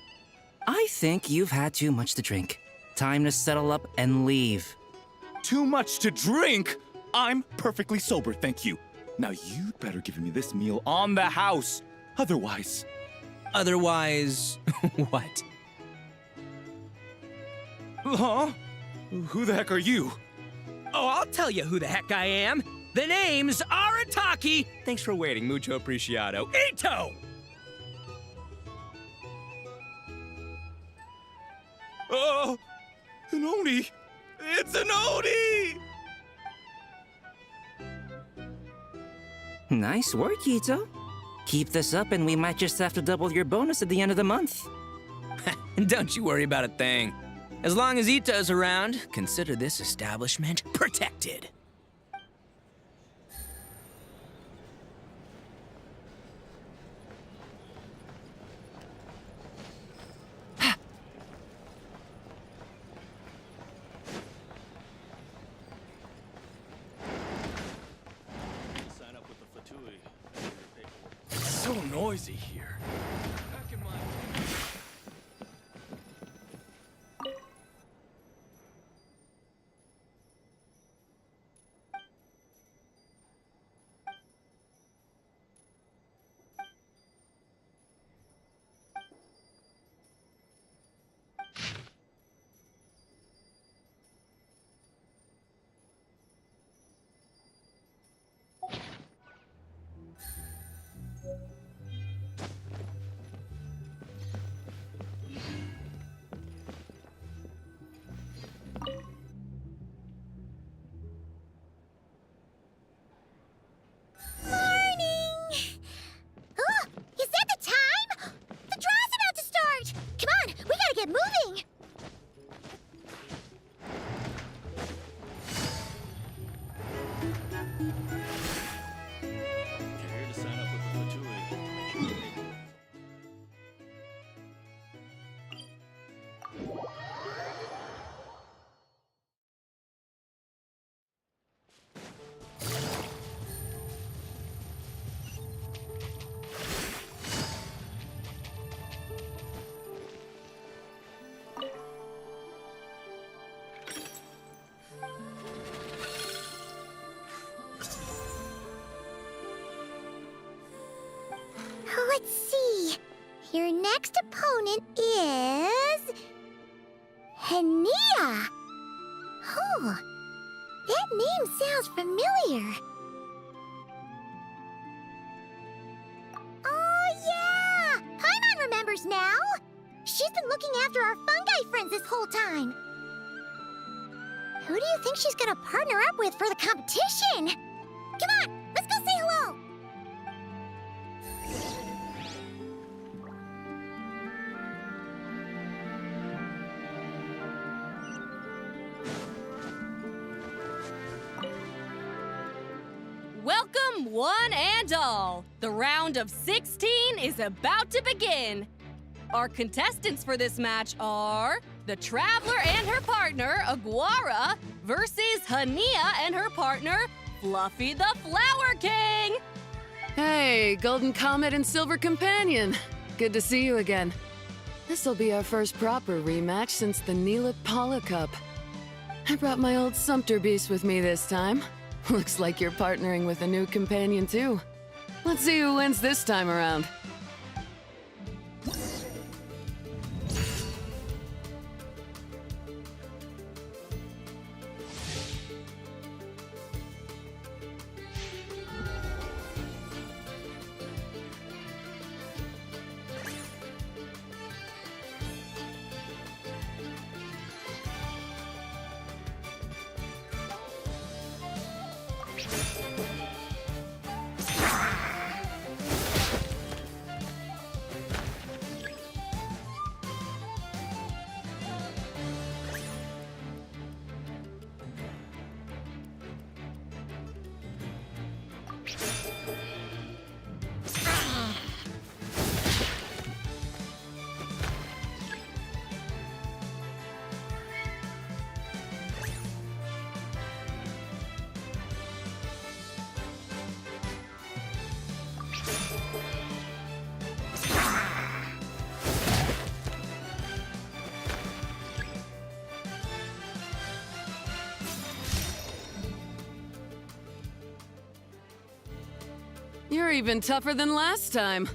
I think you've had too much to drink. Time to settle up and leave. Too much to drink? I'm perfectly sober, thank you. Now you'd better give me this meal on the house. Otherwise... Otherwise, what? Huh? Who the heck are you? Oh, I'll tell you who the heck I am. The name's Arataki. Thanks for waiting, mucho apreciado. Ito! Oh, an Oni! It's an Oni! Nice work, Ito. Keep this up and we might just have to double your bonus at the end of the month. Don't you worry about a thing. As long as Ito's around, consider this establishment protected. So noisy here. Let's see. Your next opponent is... linnea. Oh, that name sounds familiar. Oh, yeah! Paimon remembers now. She's been looking after our fungi friends this whole time. Who do you think she's gonna partner up with for the competition? Come on, let's go say hello. Welcome, one and all. The round of 16 is about to begin. Our contestants for this match are the Traveler and her partner, Aguara, versus linnea and her partner, Fluffy the Flower King. Hey, Hey, Golden Comet and Silver Companion. Good to see you again. This'll be our first proper rematch since the Neelit Paula Cup. I brought my old Sumpter Beast with me this time. Looks like you're partnering with a new companion too. Let's see who wins this time around. You're even tougher than last time.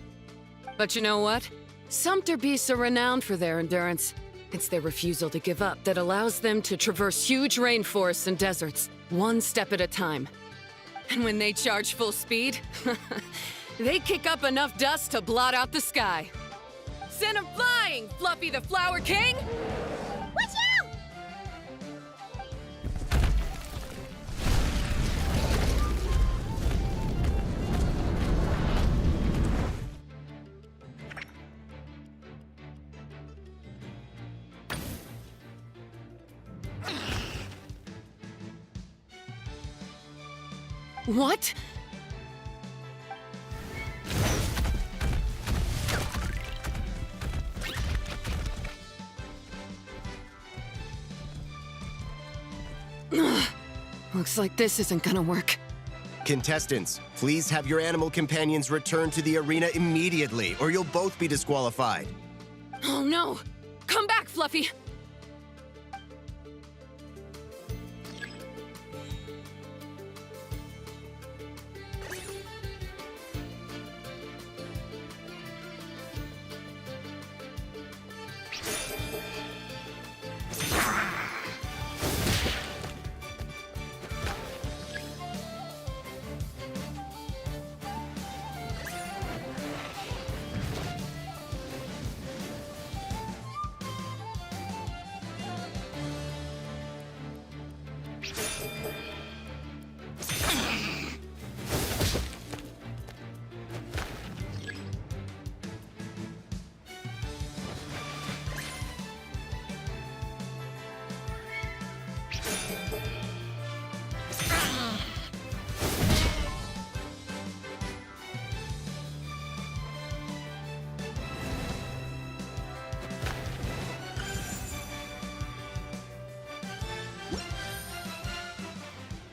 But you know what? Sumpter beasts are renowned for their endurance. It's their refusal to give up that allows them to traverse huge rainforests and deserts, one step at a time. And when they charge full speed, they kick up enough dust to blot out the sky. Send 'em flying, Fluffy the Flower King! Watch out! What? Looks like this isn't gonna work. Contestants, please have your animal companions return to the arena immediately, or you'll both be disqualified. Oh no! Come back, Fluffy!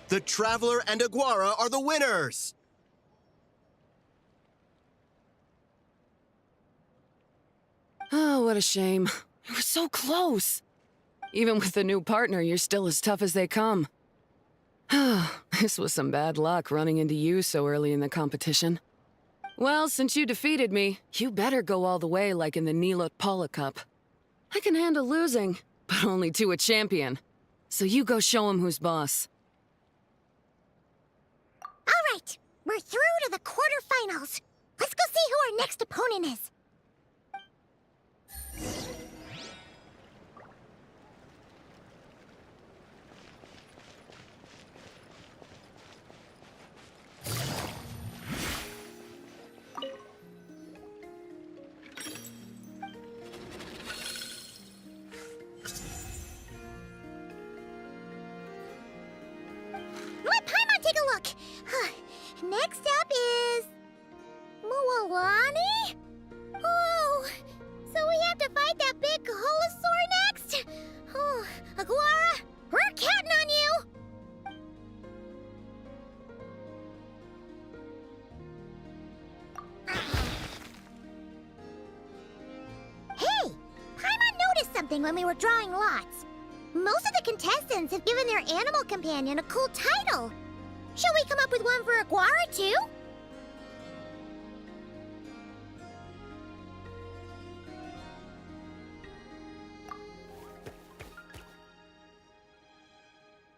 The Traveler and Aguara are the winners! Oh, what a shame. You were so close. Even with the new partner, you're still as tough as they come. This was some bad luck running into you so early in the competition. Well, since you defeated me, you better go all the way like in the Neelit Paula Cup. I can handle losing, but only to a champion. So you go show him who's boss. All right, we're through to the quarterfinals. Let's go see who our next opponent is. Let Paimon take a look. Next up is Mualani? Oh, so we have to fight that big Colosaur next? Oh, Aguara, we're counting on you! something when we were drawing lots. Most of the contestants have given their animal companion a cool title. Shall we come up with one for Aguara, too?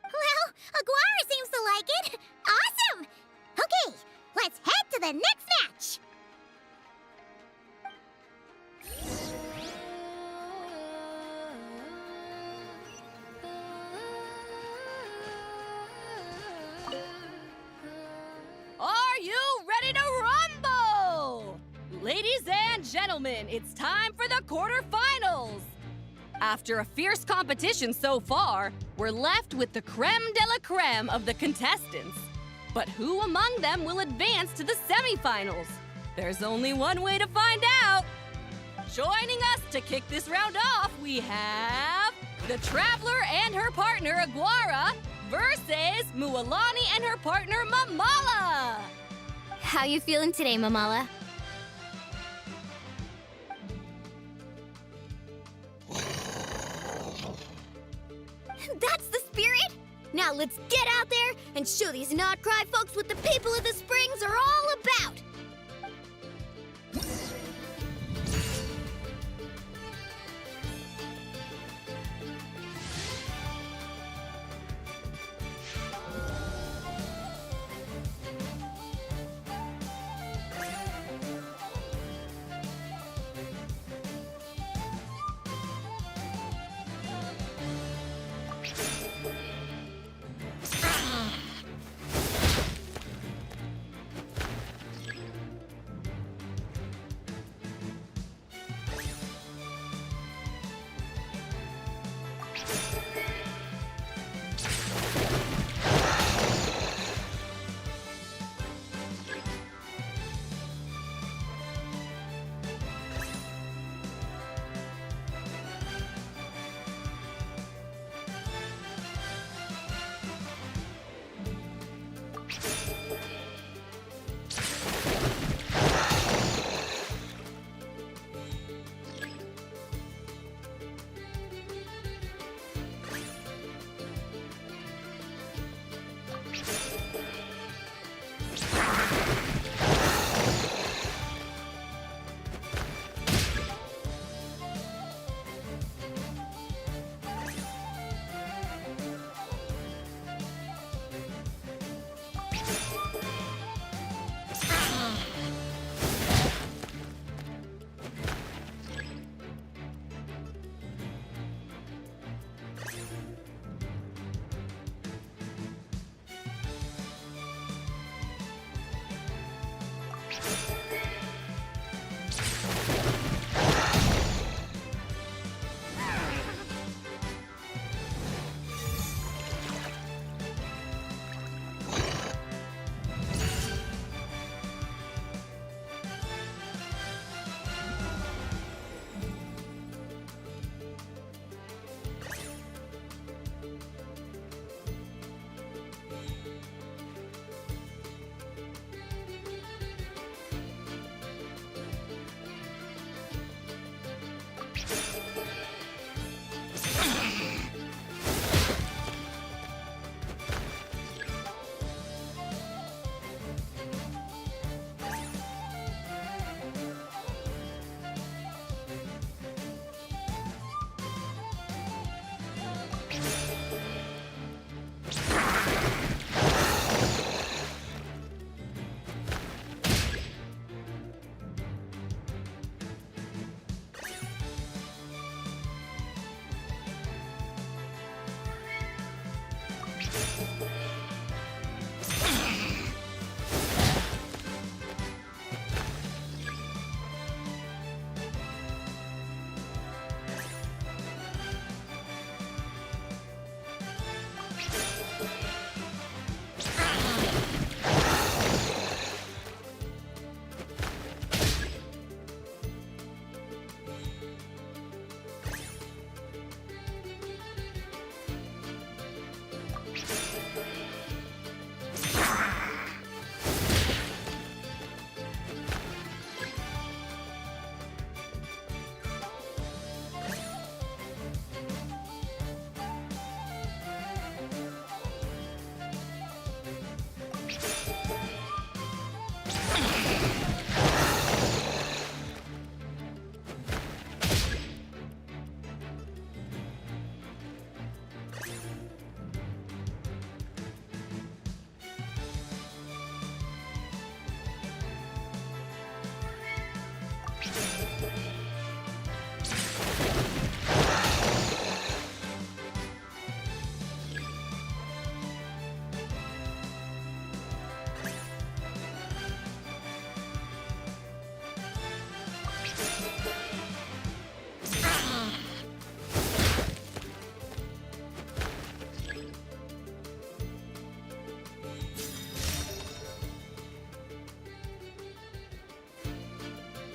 Well, Aguara seems to like it. Awesome! Okay, let's head to the next match. Are you ready to rumble? Ladies and gentlemen, it's time for the quarterfinals. After a fierce competition so far, we're left with the creme de la creme of the contestants. But who among them will advance to the semifinals? There's only one way to find out. Joining us to kick this round off, we have the Traveler and her partner Aguara versus Mualani and her partner Mamala. How you feeling today, Mamala? That's the spirit! Now let's get out there and show these Not Cry folks what the people of the Springs are all about!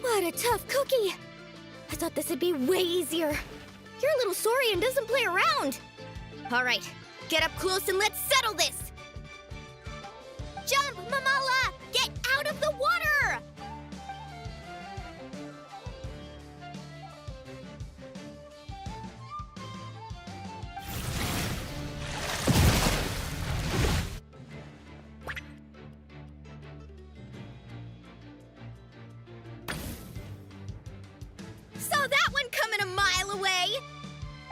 What a tough cookie! I thought this would be way easier. Your little Saurian doesn't play around. All right, get up close and let's settle this. Jump, Mamala! Get out of the water! Saw that one coming a mile away!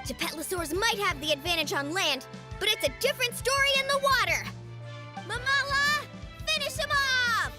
Gepetlosaurs might have the advantage on land, but it's a different story in the water! Mamala! Finish him off!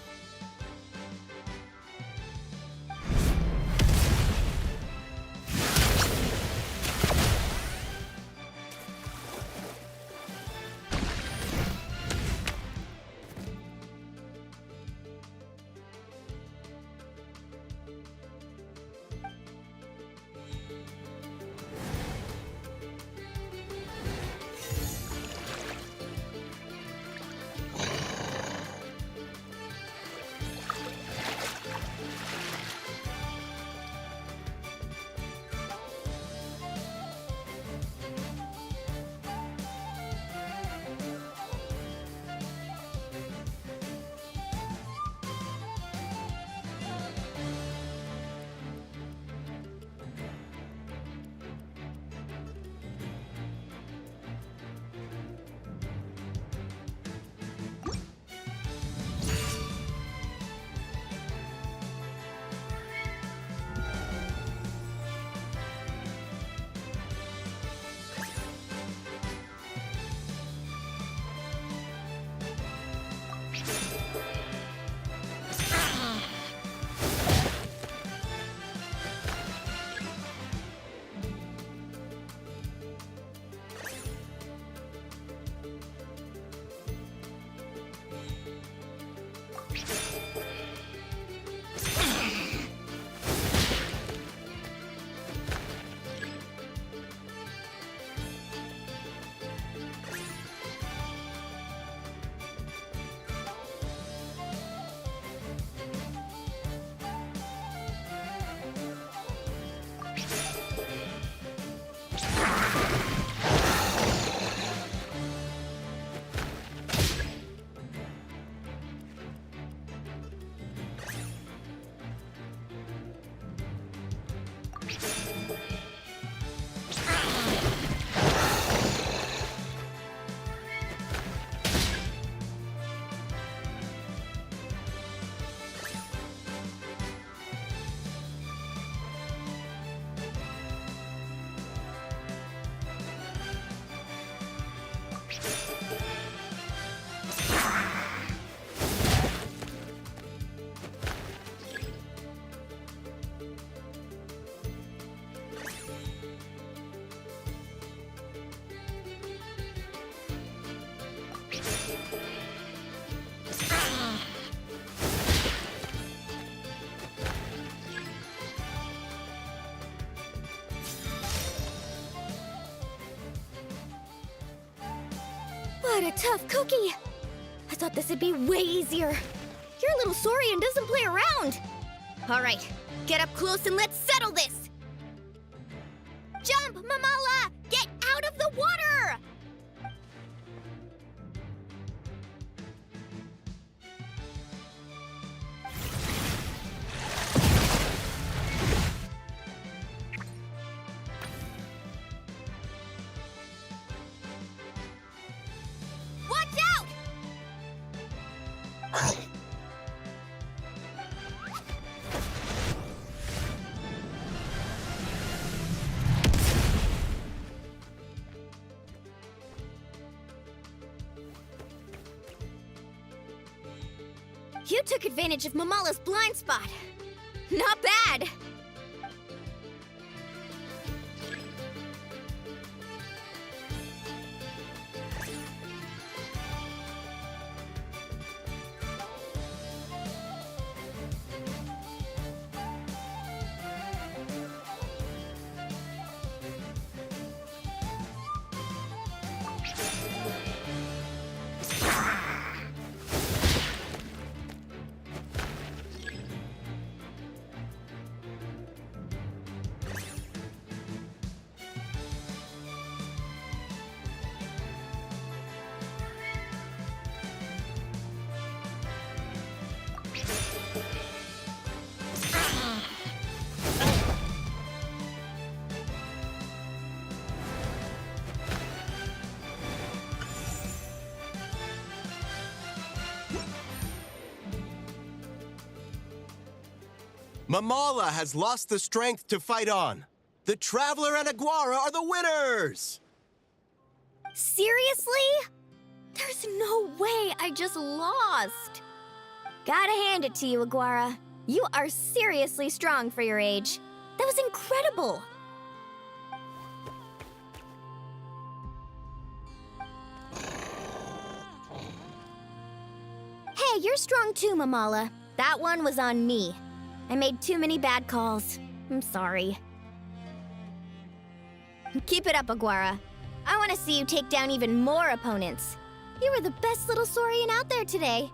What a tough cookie! I thought this would be way easier. Your little Saurian doesn't play around. All right, get up close and let's settle this. Jump, Mamala! Get out of the water! took advantage of Mamala's blind spot. Not bad. Mamala has lost the strength to fight on. The Traveler and Aguara are the winners! Seriously? There's no way I just lost. Gotta hand it to you, Aguara. You are seriously strong for your age. That was incredible. Hey, you're strong too, Mamala. That one was on me. I made too many bad calls. I'm sorry. Keep it up, Aguara. I want to see you take down even more opponents. You were the best little Saurian out there today.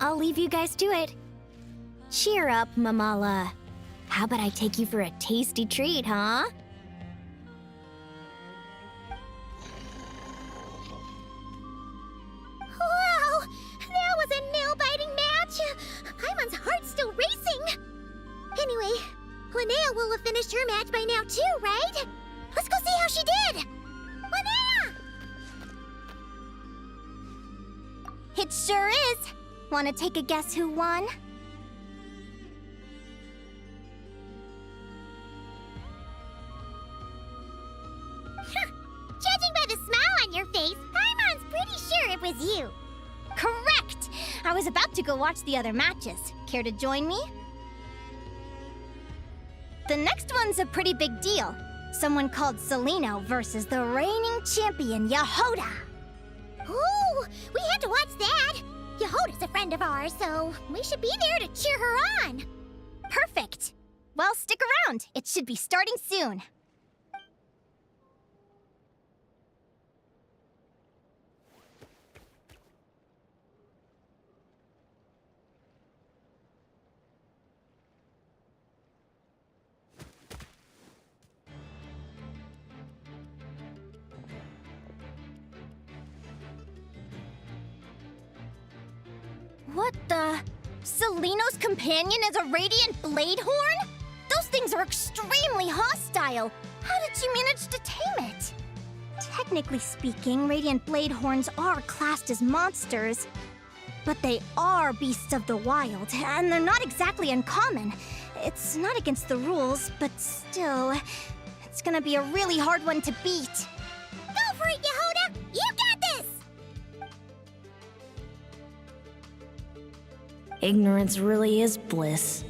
I'll leave you guys to it. Cheer up, Mamala. How about I take you for a tasty treat, huh? Wow! That was a nail-biting match! Paimon's heart's still racing! Anyway, Linnea will have finished her match by now too, right? Let's go see how she did! Linnea! It sure is. Want to take a guess who won? Judging by the smile on your face, Paimon's pretty sure it was you. Correct! I was about to go watch the other matches. Care to join me? The next one's a pretty big deal. Someone called Celino versus the reigning champion, Yehoda. Ooh, we have to watch that. Yehoda's a friend of ours, so we should be there to cheer her on. Perfect. Well, stick around. It should be starting soon. What the? Celino's companion is a radiant blade horn? Those things are extremely hostile. How did you manage to tame it? Technically speaking, radiant blade horns are classed as monsters. But they are beasts of the wild, and they're not exactly uncommon. It's not against the rules, but still, it's gonna be a really hard one to beat. Go for it, Yehoda! You got this! Ignorance really is bliss,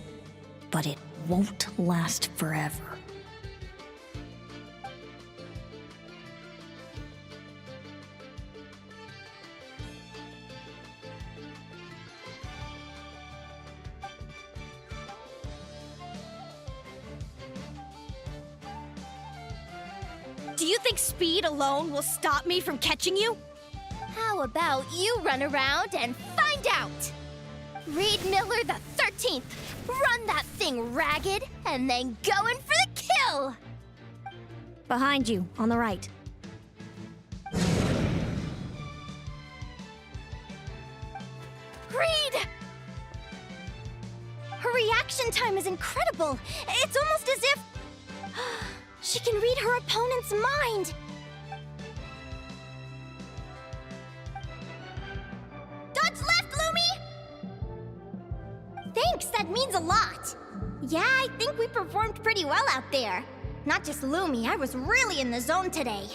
but it won't last forever. Do you think speed alone will stop me from catching you? How about you run around and find out? Reed Miller the 13th, run that thing ragged, and then go in for the kill! Behind you, on the right. Reed! Her reaction time is incredible. It's almost as if she can read her opponent's mind. Dodge left, Lumi! Thanks, that means a lot. Yeah, I think we performed pretty pretty well out there. Not just Lumi, I was really in the zone today.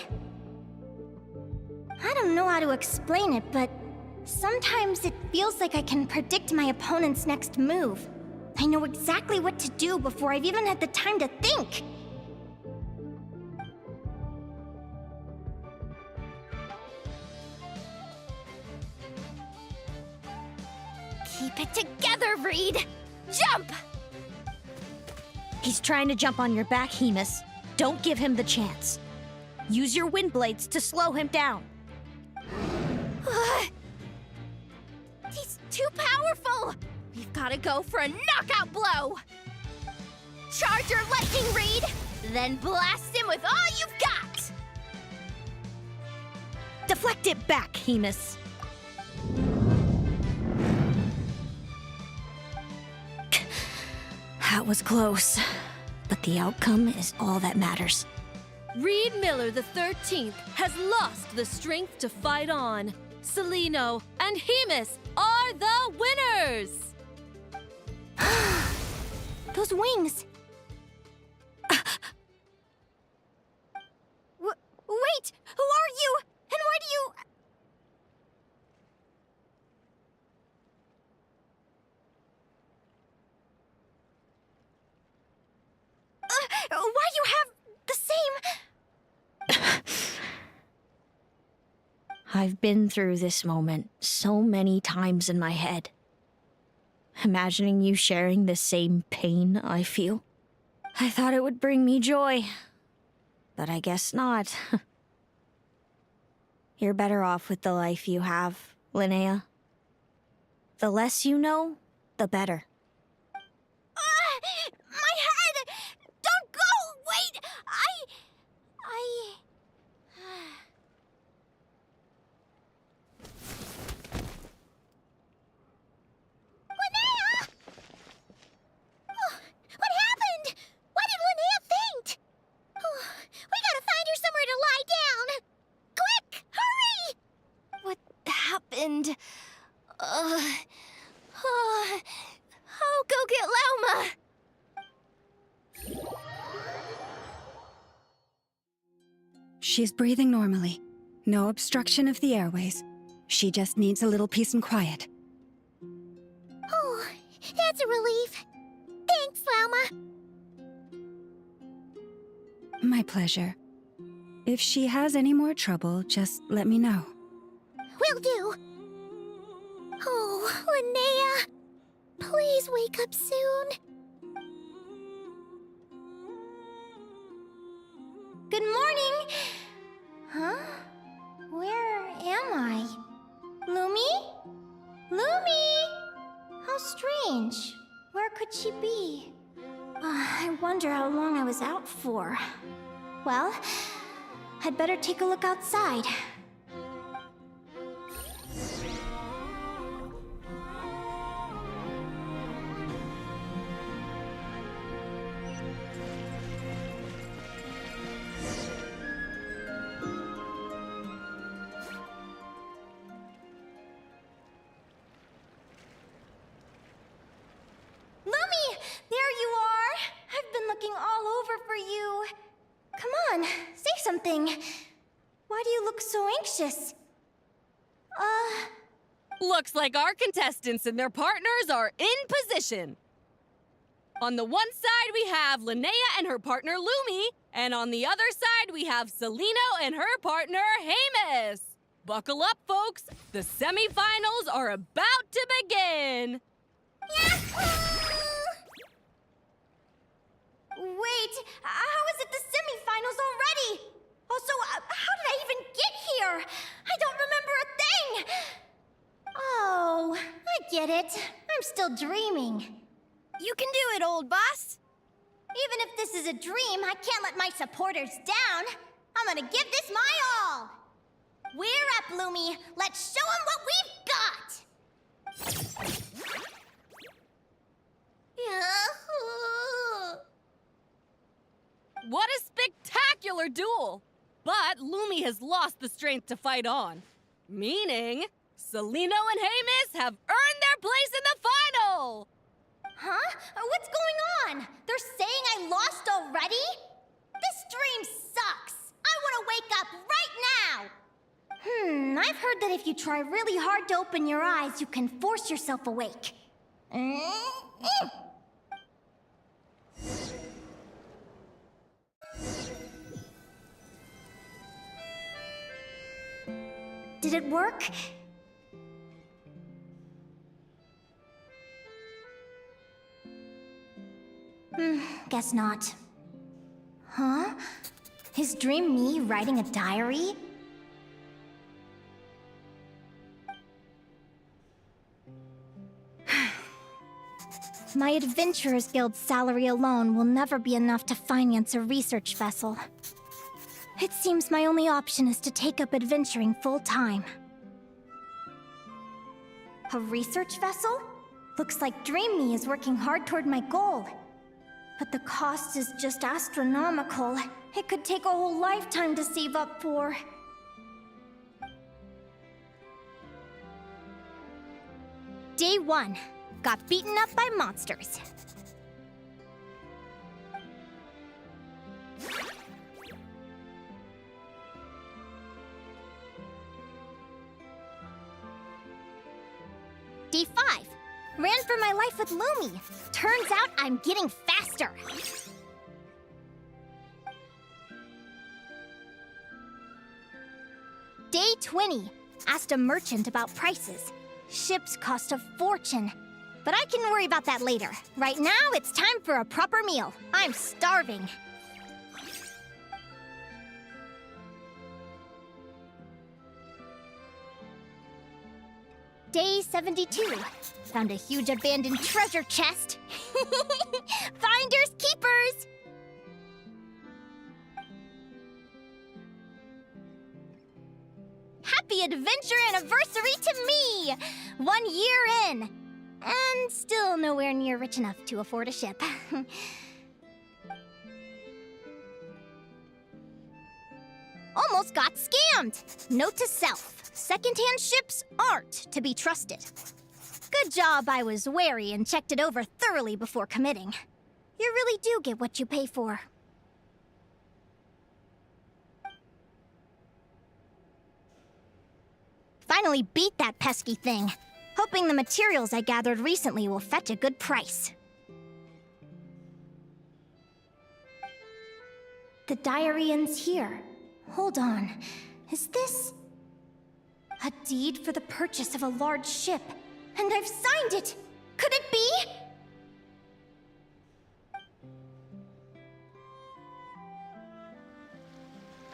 I don't know how to explain it, but sometimes it feels like I can predict my opponent's next move. I know exactly what to do before I've even had the time to think. Keep it together, Reed! Jump! He's trying to jump on your back, Hemus. Don't give him the chance. Use your wind blades to slow him down. He's too powerful! We've gotta go for a knockout blow! Charge your lightning, Reed! Then blast him with all you've got! Deflect it back, Hemus. That was close, but the outcome is all that matters. Reed Miller the 13th has lost the strength to fight on. Celino and Hemus are the winners! Those wings! Wait! Who are you? And why do you... why you have the same... I've been through this moment so many times in my head. Imagining you sharing the same pain I feel. I thought it would bring me joy, but I guess not. You're better off with the life you have, Linnea. The less you know, the better. My head! Don't go! Wait! Linnea! Oh, what happened? Why did Linnea faint? Oh, we gotta find her somewhere to lie down! Quick! Hurry! What happened? I'll go get Lauma! She's breathing normally. No obstruction of the airways. She just needs a little peace and quiet. Oh, that's a relief. Thanks, Lauma. My pleasure. If she has any more trouble, just let me know. Will do. Oh, Linnea. Please wake up soon. Good morning! Huh? Where am I? Lumi? Lumi! How strange. Where could she be? I wonder how long I was out for. Well, I'd better take a look outside. Lumi! There you are! I've been looking all over for you. Come on, say something. Why do you look so anxious? Looks like our contestants and their partners are in position. On the one side, we have Linnea and her partner Lumi, and on the other side, we have Celino and her partner Hemus. Buckle up, folks. The semifinals are about to begin. Wait, how is it the semifinals already? Also, how did I even get here? I don't remember a thing! Oh, I get it. I'm still dreaming. You can do it, old boss! Even if this is a dream, I can't let my supporters down. I'm gonna give this my all. We're up, Lumi. Let's show them what we've got! What a spectacular duel! But Lumi has lost the strength to fight on. Meaning, Celino and Hemus have earned their place in the final! Huh? What's going on? They're saying I lost already? This dream sucks. I want to wake up right now. I've heard that if you try really hard to open your eyes, you can force yourself awake. Did it work? Guess not. Huh? Is Dream me writing a diary? My Adventurers Guild salary alone will never be enough to finance a research vessel. It seems my only option is to take up adventuring full-time. A research vessel? Looks like Dream Me is working hard toward my goal. But the cost is just astronomical. It could take a whole lifetime to save up for. Day 1. Got beaten up by monsters. Day 5. Ran for my life with Lumi. Turns out I'm getting faster. Day 20. Asked a merchant about prices. Ships cost a fortune. But I can worry about that later. Right now, it's time for a proper meal. I'm starving. Day 72. Found a huge abandoned treasure chest. Finders keepers! Happy adventure anniversary to me! 1 year in. And still nowhere near rich enough to afford a ship. Almost got scammed! Note to self, secondhand ships aren't to be trusted. Good job I was wary and checked it over thoroughly before committing. You really do get what you pay for. Finally beat that pesky thing. Hoping the materials I gathered recently will fetch a good price. The diary ends here. Hold on. Is this... a deed for the purchase of a large ship? And I've signed it! Could it be?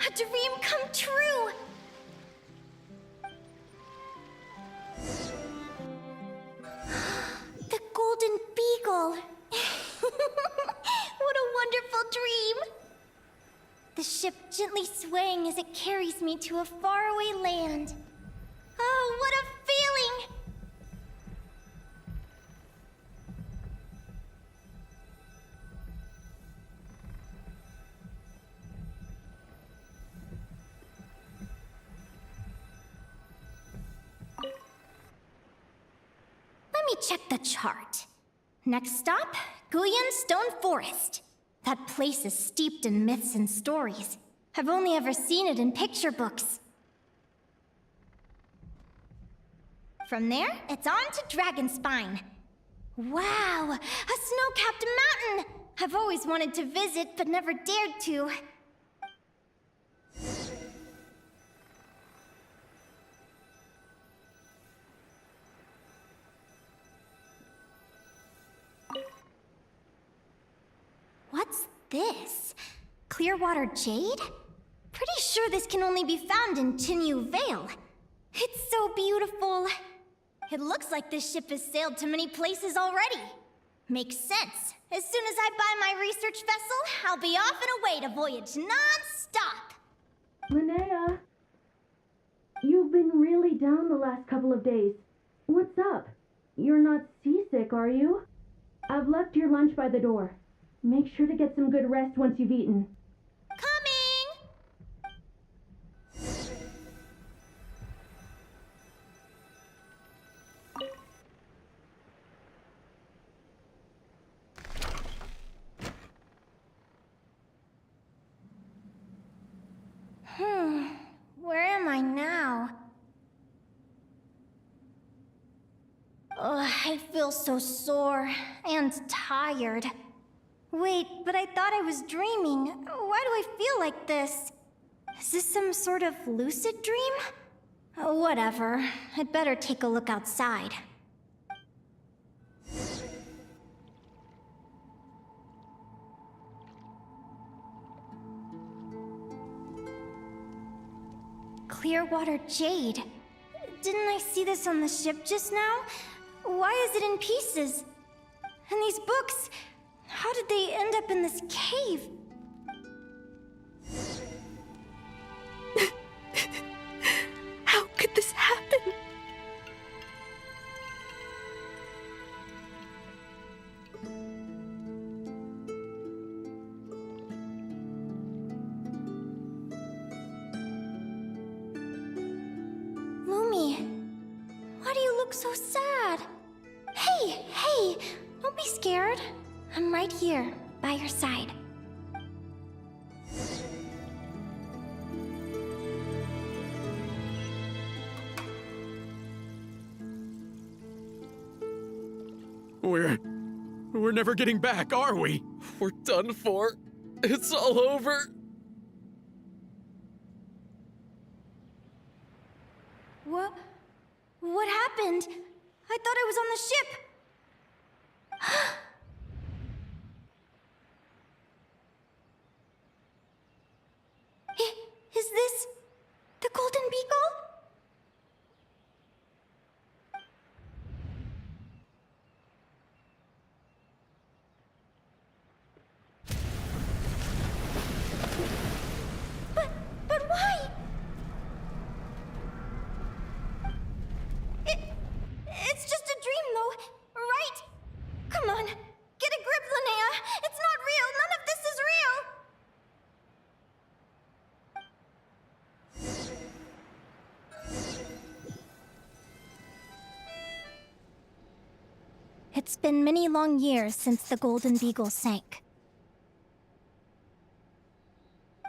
A dream come true! The Golden Beagle! What a wonderful dream! The ship gently swaying as it carries me to a faraway land. Oh, what a feeling! Let me check the chart. Next stop, Guyan Stone Forest. That place is steeped in myths and stories. I've only ever seen it in picture books. From there, it's on to Dragonspine. Wow, a snow-capped mountain! I've always wanted to visit, but never dared to. What's this? Clearwater jade? Pretty sure this can only be found in Chinyu Vale. It's so beautiful. It looks like this ship has sailed to many places already. Makes sense. As soon as I buy my research vessel, I'll be off and away to voyage non-stop. Linnea, you've been really down the last couple of days. What's up? You're not seasick, are you? I've left your lunch by the door. Make sure to get some good rest once you've eaten. Coming! I now? Ugh, I feel so sore and tired. Wait, but I thought I was dreaming. Why do I feel like this? Is this some sort of lucid dream? Whatever. I'd better take a look outside. Clearwater jade. Didn't I see this on the ship just now? Why is it in pieces? And these books, how did they end up in this cave? How could this happen? Lumi, why do you look so sad? Hey, don't be scared. I'm right here, by your side. We're never getting back, are we? We're done for. It's all over. What happened? I thought I was on the ship. Is this the Golden Beagle? But why? It's just a dream, though, right? Come on, get a grip, Linnea. It's not real. None of this is real. It's been many long years since the Golden Beagle sank.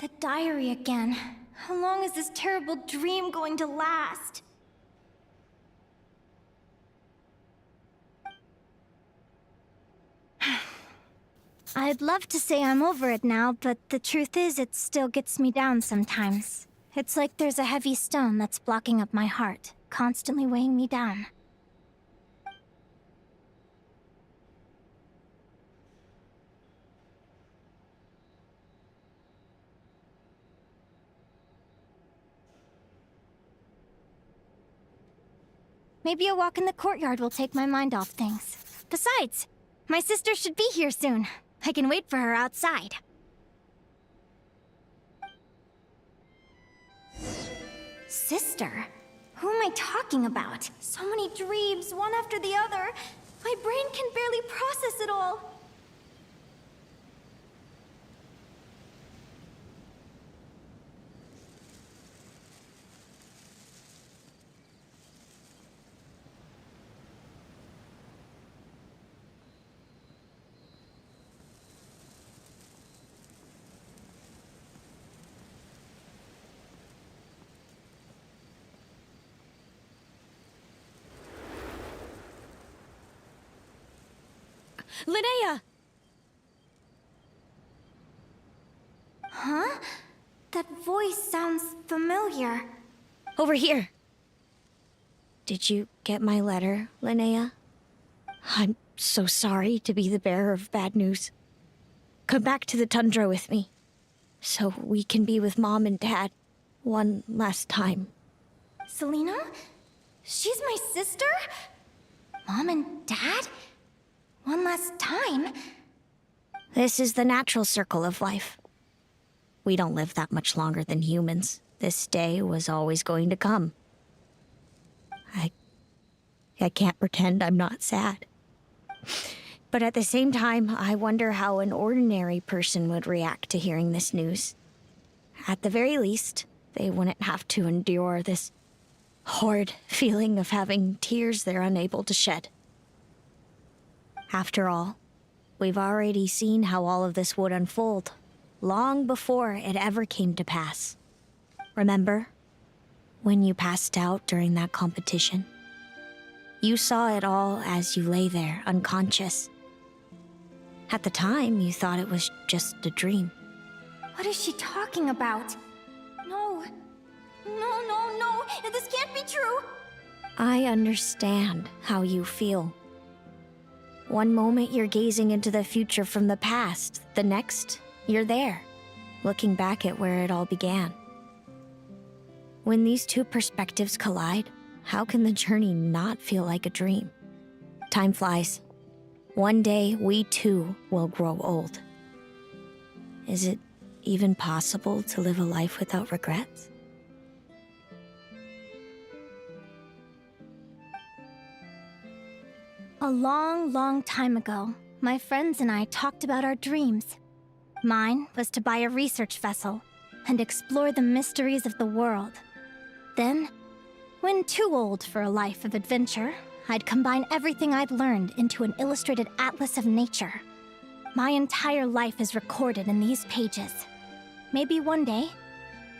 The diary again. How long is this terrible dream going to last? I'd love to say I'm over it now, but the truth is it still gets me down sometimes. It's like there's a heavy stone that's blocking up my heart, constantly weighing me down. Maybe a walk in the courtyard will take my mind off things. Besides, my sister should be here soon. I can wait for her outside. Sister? Who am I talking about? So many dreams, one after the other. My brain can barely process it all. Linnea! Huh? That voice sounds familiar. Over here. Did you get my letter, Linnea? I'm so sorry to be the bearer of bad news. Come back to the tundra with me, so we can be with Mom and Dad one last time. Selena? She's my sister? Mom and Dad? One last time? This is the natural circle of life. We don't live that much longer than humans. This day was always going to come. I can't pretend I'm not sad. But at the same time, I wonder how an ordinary person would react to hearing this news. At the very least, they wouldn't have to endure this horrid feeling of having tears they're unable to shed. After all, we've already seen how all of this would unfold, long before it ever came to pass. Remember? When you passed out during that competition, you saw it all as you lay there, unconscious. At the time, you thought it was just a dream. What is she talking about? No. No, no, no! This can't be true! I understand how you feel. One moment you're gazing into the future from the past, the next, you're there, looking back at where it all began. When these two perspectives collide, how can the journey not feel like a dream? Time flies. One day, we too will grow old. Is it even possible to live a life without regrets? A long, long time ago, my friends and I talked about our dreams. Mine was to buy a research vessel and explore the mysteries of the world. Then, when too old for a life of adventure, I'd combine everything I'd learned into an illustrated atlas of nature. My entire life is recorded in these pages. Maybe one day,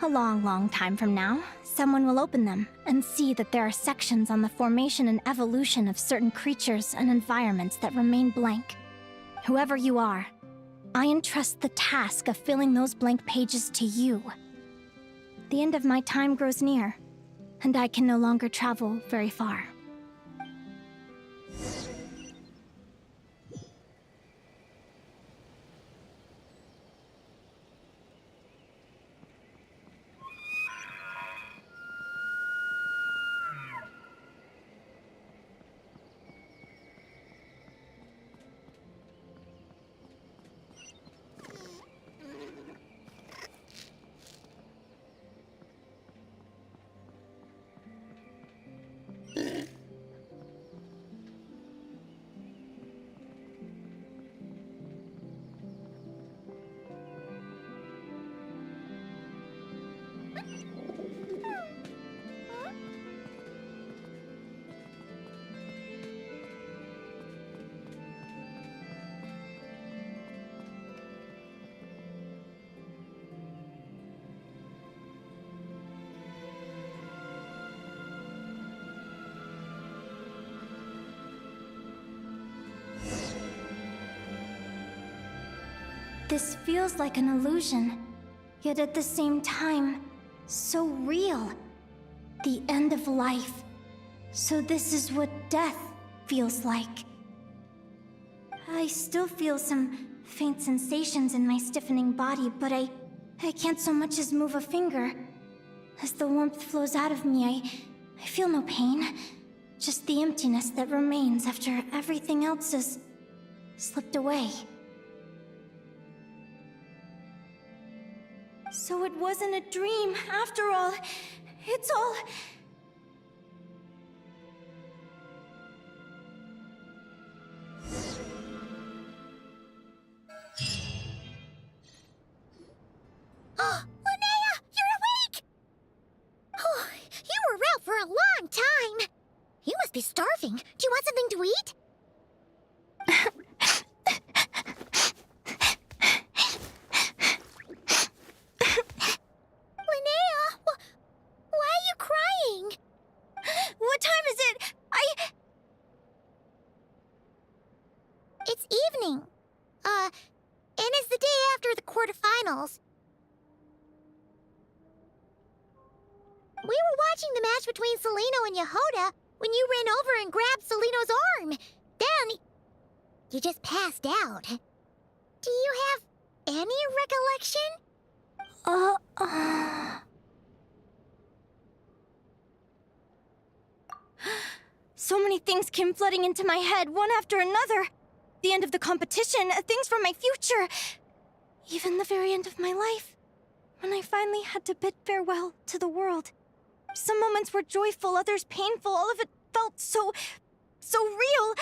a long, long time from now, someone will open them and see that there are sections on the formation and evolution of certain creatures and environments that remain blank. Whoever you are, I entrust the task of filling those blank pages to you. The end of my time grows near, and I can no longer travel very far. This feels like an illusion, yet at the same time, so real. The end of life. So this is what death feels like. I still feel some faint sensations in my stiffening body, but I can't so much as move a finger. As the warmth flows out of me, I feel no pain. Just the emptiness that remains after everything else has slipped away. So it wasn't a dream, after all. It's all... Oh, Linnea, you're awake! Oh, you were out for a long time. You must be starving. Do you want something to eat? What time is it? It's evening. And it's the day after the quarterfinals. We were watching the match between Celino and Yehoda when you ran over and grabbed Celino's arm. Then, you just passed out. Do you have any recollection? So many things came flooding into my head, one after another. The end of the competition, things from my future. Even the very end of my life. When I finally had to bid farewell to the world. Some moments were joyful, others painful. All of it felt so real.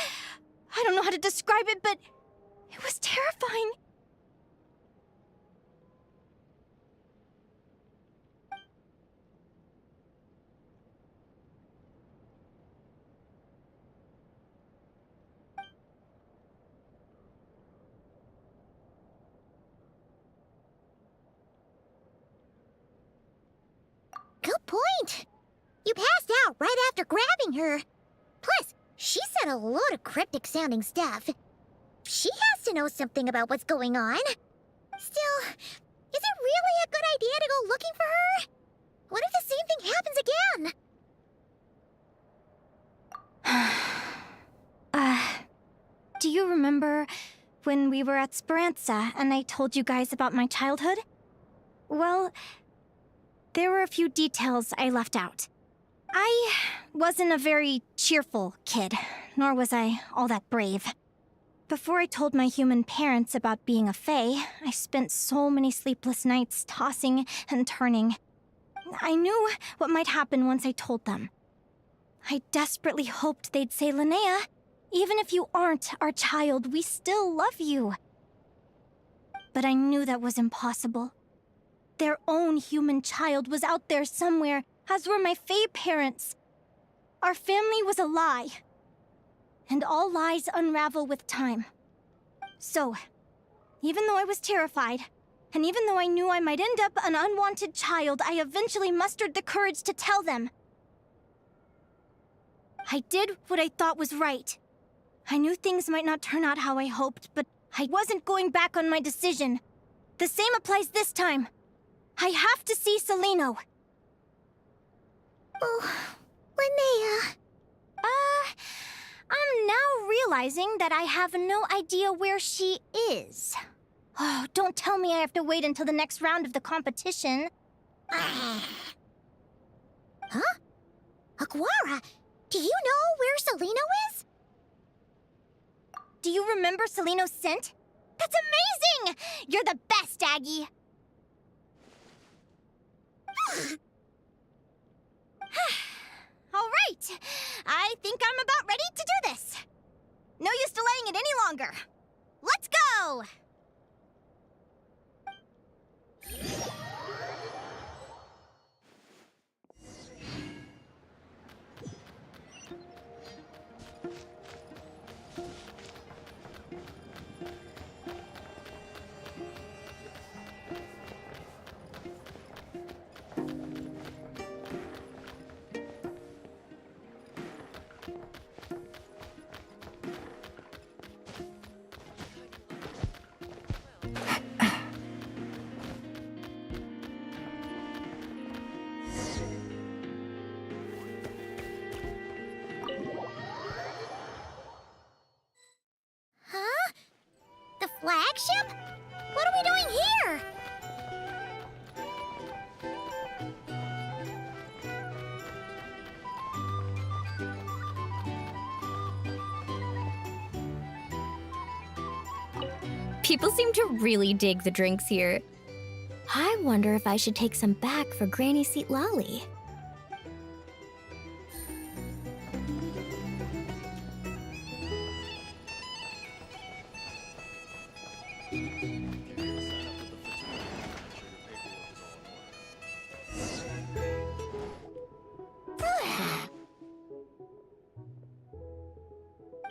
I don't know how to describe it, but it was terrifying. Good point. out right after grabbing her. Plus, she said a load of cryptic-sounding stuff. She has to know something about what's going on. Still, is it really a good idea to go looking for her? What if the same thing happens again? Do you remember when we were at Speranza and I told you guys about my childhood? Well, there were a few details I left out. I wasn't a very cheerful kid, nor was I all that brave. Before I told my human parents about being a fae, I spent so many sleepless nights tossing and turning. I knew what might happen once I told them. I desperately hoped they'd say, Linnea, even if you aren't our child, we still love you. But I knew that was impossible. Their own human child was out there somewhere, as were my fae parents. Our family was a lie. And all lies unravel with time. So, even though I was terrified, and even though I knew I might end up an unwanted child, I eventually mustered the courage to tell them. I did what I thought was right. I knew things might not turn out how I hoped, but I wasn't going back on my decision. The same applies this time. I have to see Celino. Oh, Linnea. I'm now realizing that I have no idea where she is. Oh, don't tell me I have to wait until the next round of the competition. Huh? Aguara, do you know where Celino is? Do you remember Celino's scent? That's amazing! You're the best, Aggie! All right, I think I'm about ready to do this. No use delaying it any longer. Let's go! Huh? The flagship? What are we doing here? People seem to really dig the drinks here. I wonder if I should take some back for Granny Seat Lolly.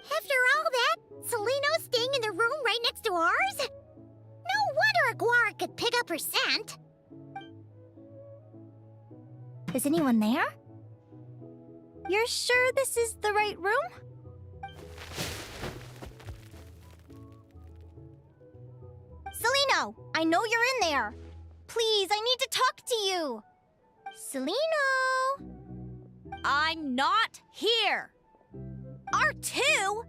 After all that, Celino's staying in the room right next to ours? No wonder Aguara could pick up her scent. Is anyone there? You're sure this is the right room? Celino, I know you're in there. Please, I need to talk to you. Celino! I'm not here. R2?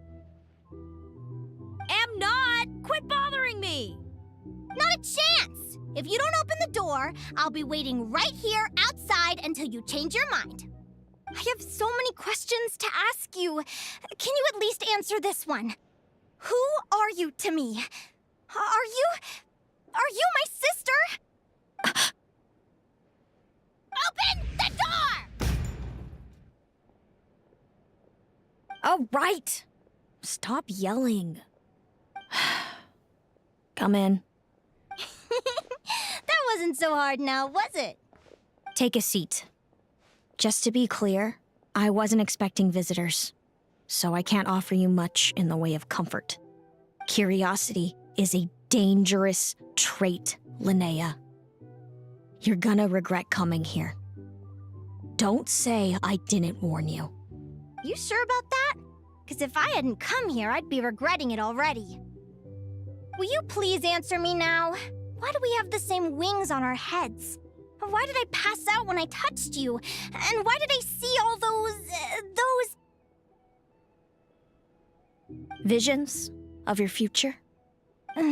Am not. Quit bothering me. Not a chance! If you don't open the door, I'll be waiting right here outside until you change your mind. I have so many questions to ask you. Can you at least answer this one? Who are you to me? Are you my sister? Open the door! All right. Stop yelling. Come in. That wasn't so hard now, was it? Take a seat. Just to be clear, I wasn't expecting visitors, so I can't offer you much in the way of comfort. Curiosity is a dangerous trait, Linnea. You're gonna regret coming here. Don't say I didn't warn you. You sure about that? Because if I hadn't come here, I'd be regretting it already. Will you please answer me now? Why do we have the same wings on our heads? Why did I pass out when I touched you? And why did I see all those... Visions of your future? So,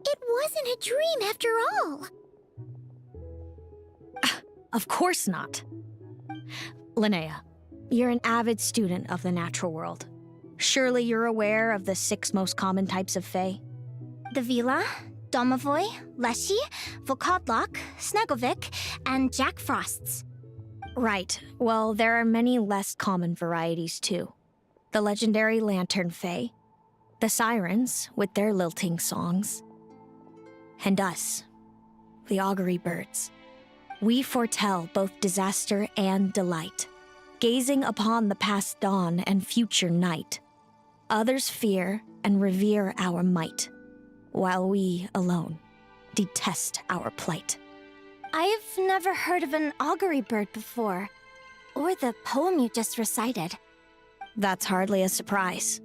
it wasn't a dream after all. Of course not. Linnea, you're an avid student of the natural world. Surely you're aware of the 6 most common types of fae? The Vila, Domovoy, Leshy, Volkodlok, Snegovik, and Jack Frosts. Right. Well, there are many less common varieties, too. The legendary Lantern Fae, the Sirens with their lilting songs, and us, the Augury Birds. We foretell both disaster and delight, gazing upon the past dawn and future night. Others fear and revere our might, while we alone detest our plight. I've never heard of an augury bird before, or the poem you just recited. That's hardly a surprise.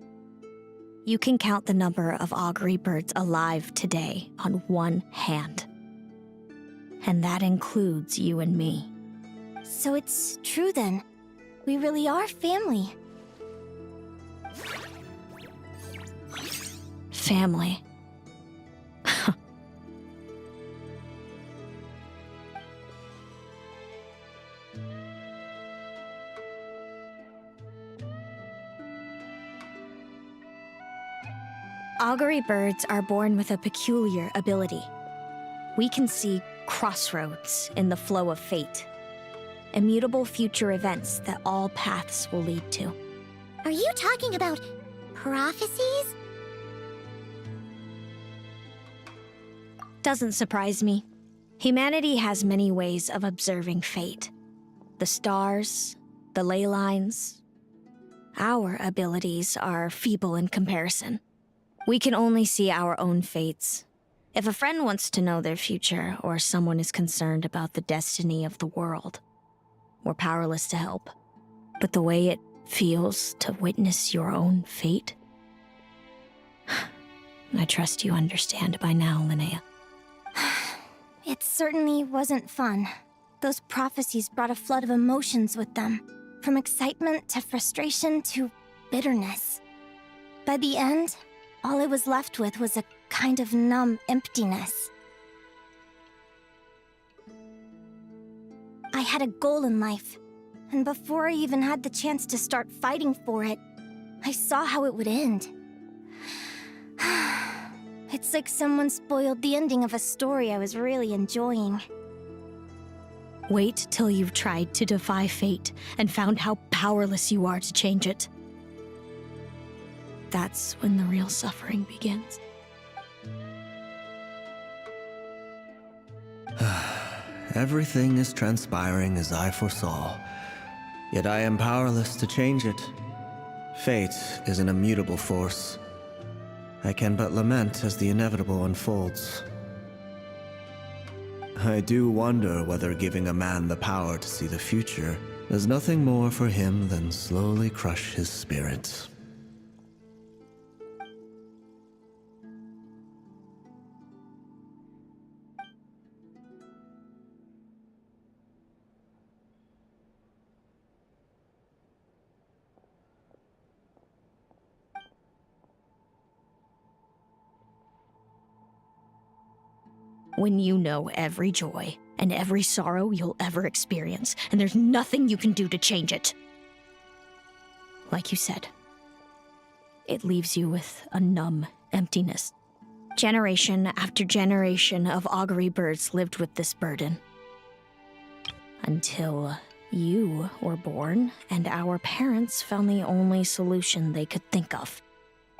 You can count the number of augury birds alive today on one hand. And that includes you and me. So it's true then. We really are family. Family. Augury birds are born with a peculiar ability. We can see crossroads in the flow of fate, immutable future events that all paths will lead to. Are you talking about prophecies? Doesn't surprise me. Humanity has many ways of observing fate. The stars, the ley lines. Our abilities are feeble in comparison. We can only see our own fates. If a friend wants to know their future, or someone is concerned about the destiny of the world, we're powerless to help. But the way it feels to witness your own fate, I trust you understand by now, Linnea. It certainly wasn't fun. Those prophecies brought a flood of emotions with them, from excitement to frustration to bitterness. By the end, all I was left with was a kind of numb emptiness. I had a goal in life, and before I even had the chance to start fighting for it, I saw how it would end. It's like someone spoiled the ending of a story I was really enjoying. Wait till you've tried to defy fate and found how powerless you are to change it. That's when the real suffering begins. Everything is transpiring as I foresaw, yet I am powerless to change it. Fate is an immutable force. I can but lament as the inevitable unfolds. I do wonder whether giving a man the power to see the future does nothing more for him than slowly crush his spirit. When you know every joy and every sorrow you'll ever experience, and there's nothing you can do to change it. Like you said, it leaves you with a numb emptiness. Generation after generation of augury birds lived with this burden. Until you were born, and our parents found the only solution they could think of.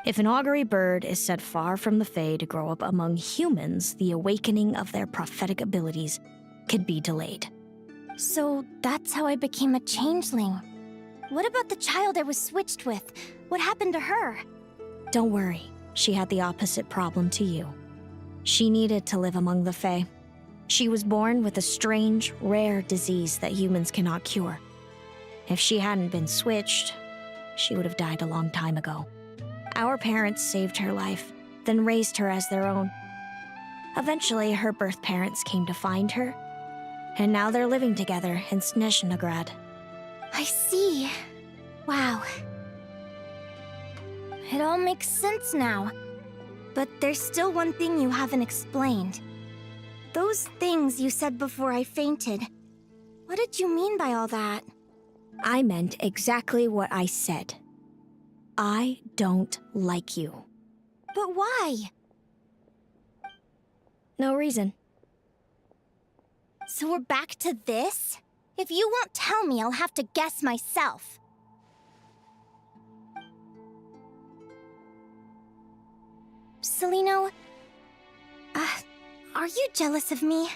If an augury bird is set far from the Fae to grow up among humans, the awakening of their prophetic abilities can be delayed. So that's how I became a changeling. What about the child I was switched with? What happened to her? Don't worry, she had the opposite problem to you. She needed to live among the Fae. She was born with a strange, rare disease that humans cannot cure. If she hadn't been switched, she would have died a long time ago. Our parents saved her life, then raised her as their own. Eventually, her birth parents came to find her, and now they're living together in Snezhnograd. I see. Wow. It all makes sense now. But there's still one thing you haven't explained. Those things you said before I fainted. What did you mean by all that? I meant exactly what I said. I don't like you. But why? No reason. So we're back to this? If you won't tell me, I'll have to guess myself. Celino, are you jealous of me?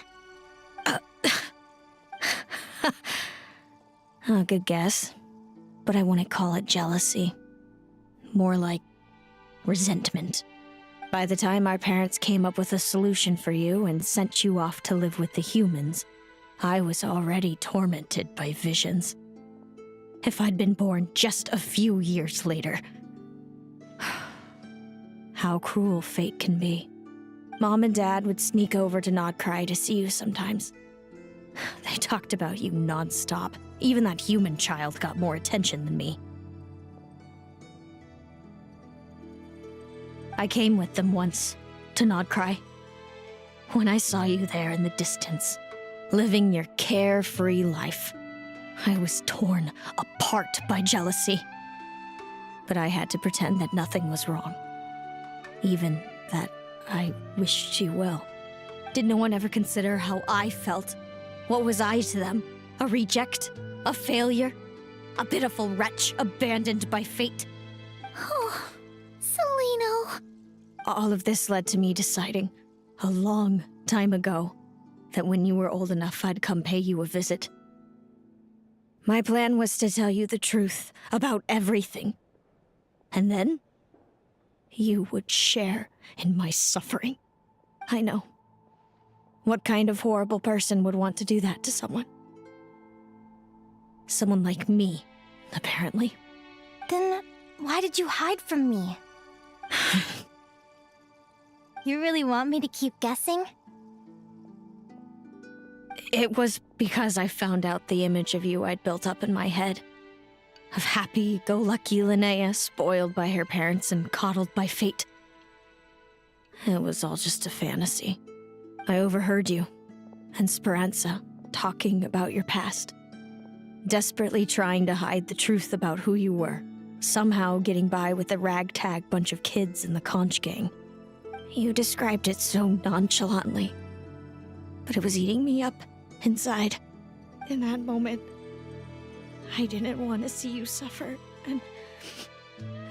Good guess. But I wouldn't call it jealousy. More like resentment. By the time our parents came up with a solution for you and sent you off to live with the humans, I was already tormented by visions. If I'd been born just a few years later. How cruel fate can be. Mom and Dad would sneak over to Nodcry to see you sometimes. They talked about you non-stop. Even that human child got more attention than me. I came with them once, to Nodcry. When I saw you there in the distance, living your carefree life, I was torn apart by jealousy. But I had to pretend that nothing was wrong. Even that I wished you well. Did no one ever consider how I felt? What was I to them? A reject? A failure? A pitiful wretch abandoned by fate? Oh, Celino. All of this led to me deciding, a long time ago, that when you were old enough, I'd come pay you a visit. My plan was to tell you the truth about everything. And then, you would share in my suffering. I know. What kind of horrible person would want to do that to someone? Someone like me, apparently. Then why did you hide from me? You really want me to keep guessing? It was because I found out the image of you I'd built up in my head. Of happy-go-lucky Linnea, spoiled by her parents and coddled by fate. It was all just a fantasy. I overheard you and Speranza talking about your past. Desperately trying to hide the truth about who you were. Somehow getting by with the ragtag bunch of kids in the conch gang. You described it so nonchalantly. But it was eating me up inside. In that moment, I didn't want to see you suffer, and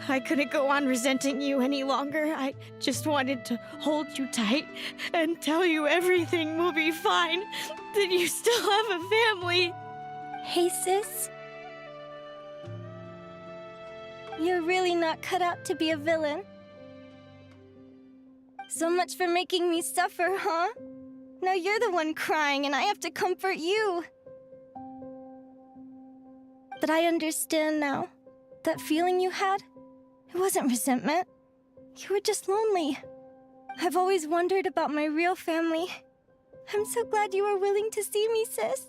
I couldn't go on resenting you any longer. I just wanted to hold you tight and tell you everything will be fine, that you still have a family. Hey, sis. You're really not cut out to be a villain. So much for making me suffer, huh? Now you're the one crying and I have to comfort you. But I understand now. That feeling you had, it wasn't resentment. You were just lonely. I've always wondered about my real family. I'm so glad you were willing to see me, sis.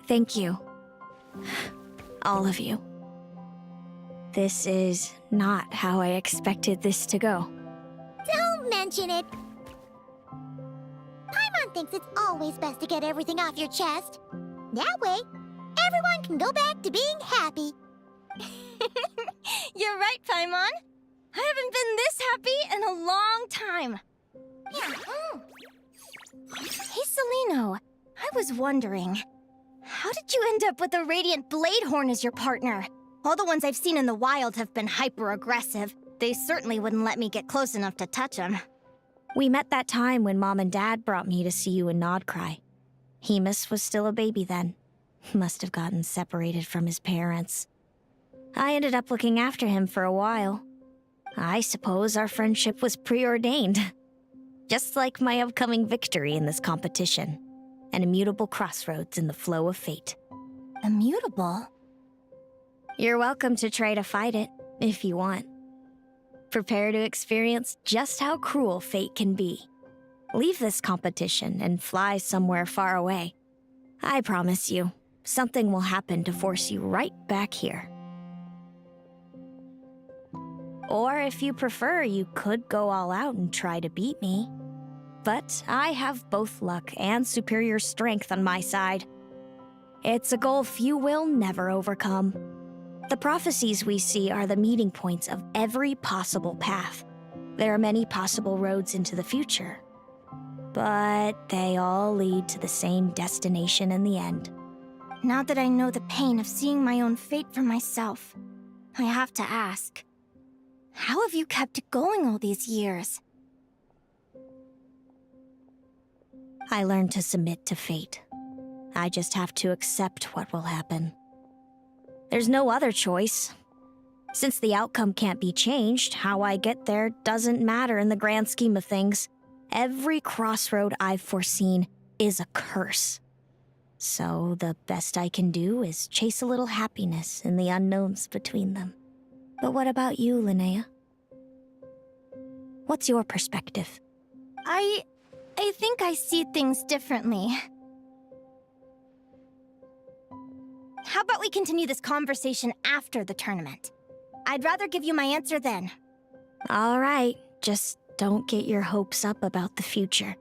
Thank you. All of you. This is not how I expected this to go. Don't mention it. Paimon thinks it's always best to get everything off your chest. That way, everyone can go back to being happy. You're right, Paimon. I haven't been this happy in a long time. Hey, Celino. I was wondering, how did you end up with a Radiant Bladehorn as your partner? All the ones I've seen in the wild have been hyper-aggressive. They certainly wouldn't let me get close enough to touch him. We met that time when Mom and Dad brought me to see you in Nodcry. Hemus was still a baby then. He must have gotten separated from his parents. I ended up looking after him for a while. I suppose our friendship was preordained. Just like my upcoming victory in this competition. An immutable crossroads in the flow of fate. Immutable? You're welcome to try to fight it, if you want. Prepare to experience just how cruel fate can be. Leave this competition and fly somewhere far away. I promise you, something will happen to force you right back here. Or if you prefer, you could go all out and try to beat me. But I have both luck and superior strength on my side. It's a goal few will never overcome. The prophecies we see are the meeting points of every possible path. There are many possible roads into the future. But they all lead to the same destination in the end. Now that I know the pain of seeing my own fate for myself, I have to ask, how have you kept it going all these years? I learned to submit to fate. I just have to accept what will happen. There's no other choice. Since the outcome can't be changed, how I get there doesn't matter in the grand scheme of things. Every crossroad I've foreseen is a curse. So the best I can do is chase a little happiness in the unknowns between them. But what about you, Linnea? What's your perspective? I think I see things differently. How about we continue this conversation after the tournament? I'd rather give you my answer then. All right, just don't get your hopes up about the future.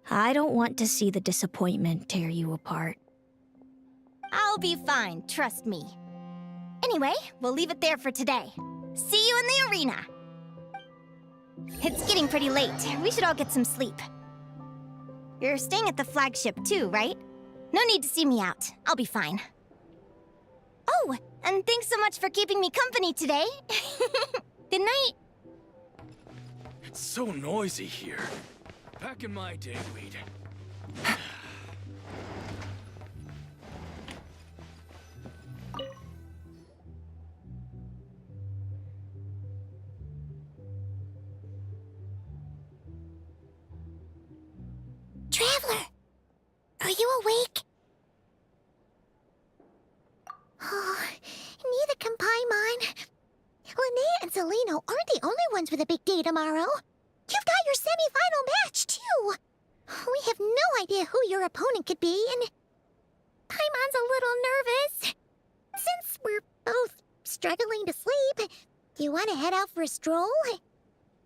I don't want to see the disappointment tear you apart. I'll be fine, trust me. Anyway, we'll leave it there for today. See you in the arena! It's getting pretty late. We should all get some sleep. You're staying at the flagship too, right? No need to see me out. I'll be fine. Oh, and thanks so much for keeping me company today. Good night. It's so noisy here. Back in my day, we'd... Traveler! Are you awake? Oh, neither can Paimon. Linnea and Celino aren't the only ones with a big day tomorrow. You've got your semi-final match, too. We have no idea who your opponent could be, and Paimon's a little nervous. Since we're both struggling to sleep, do you want to head out for a stroll?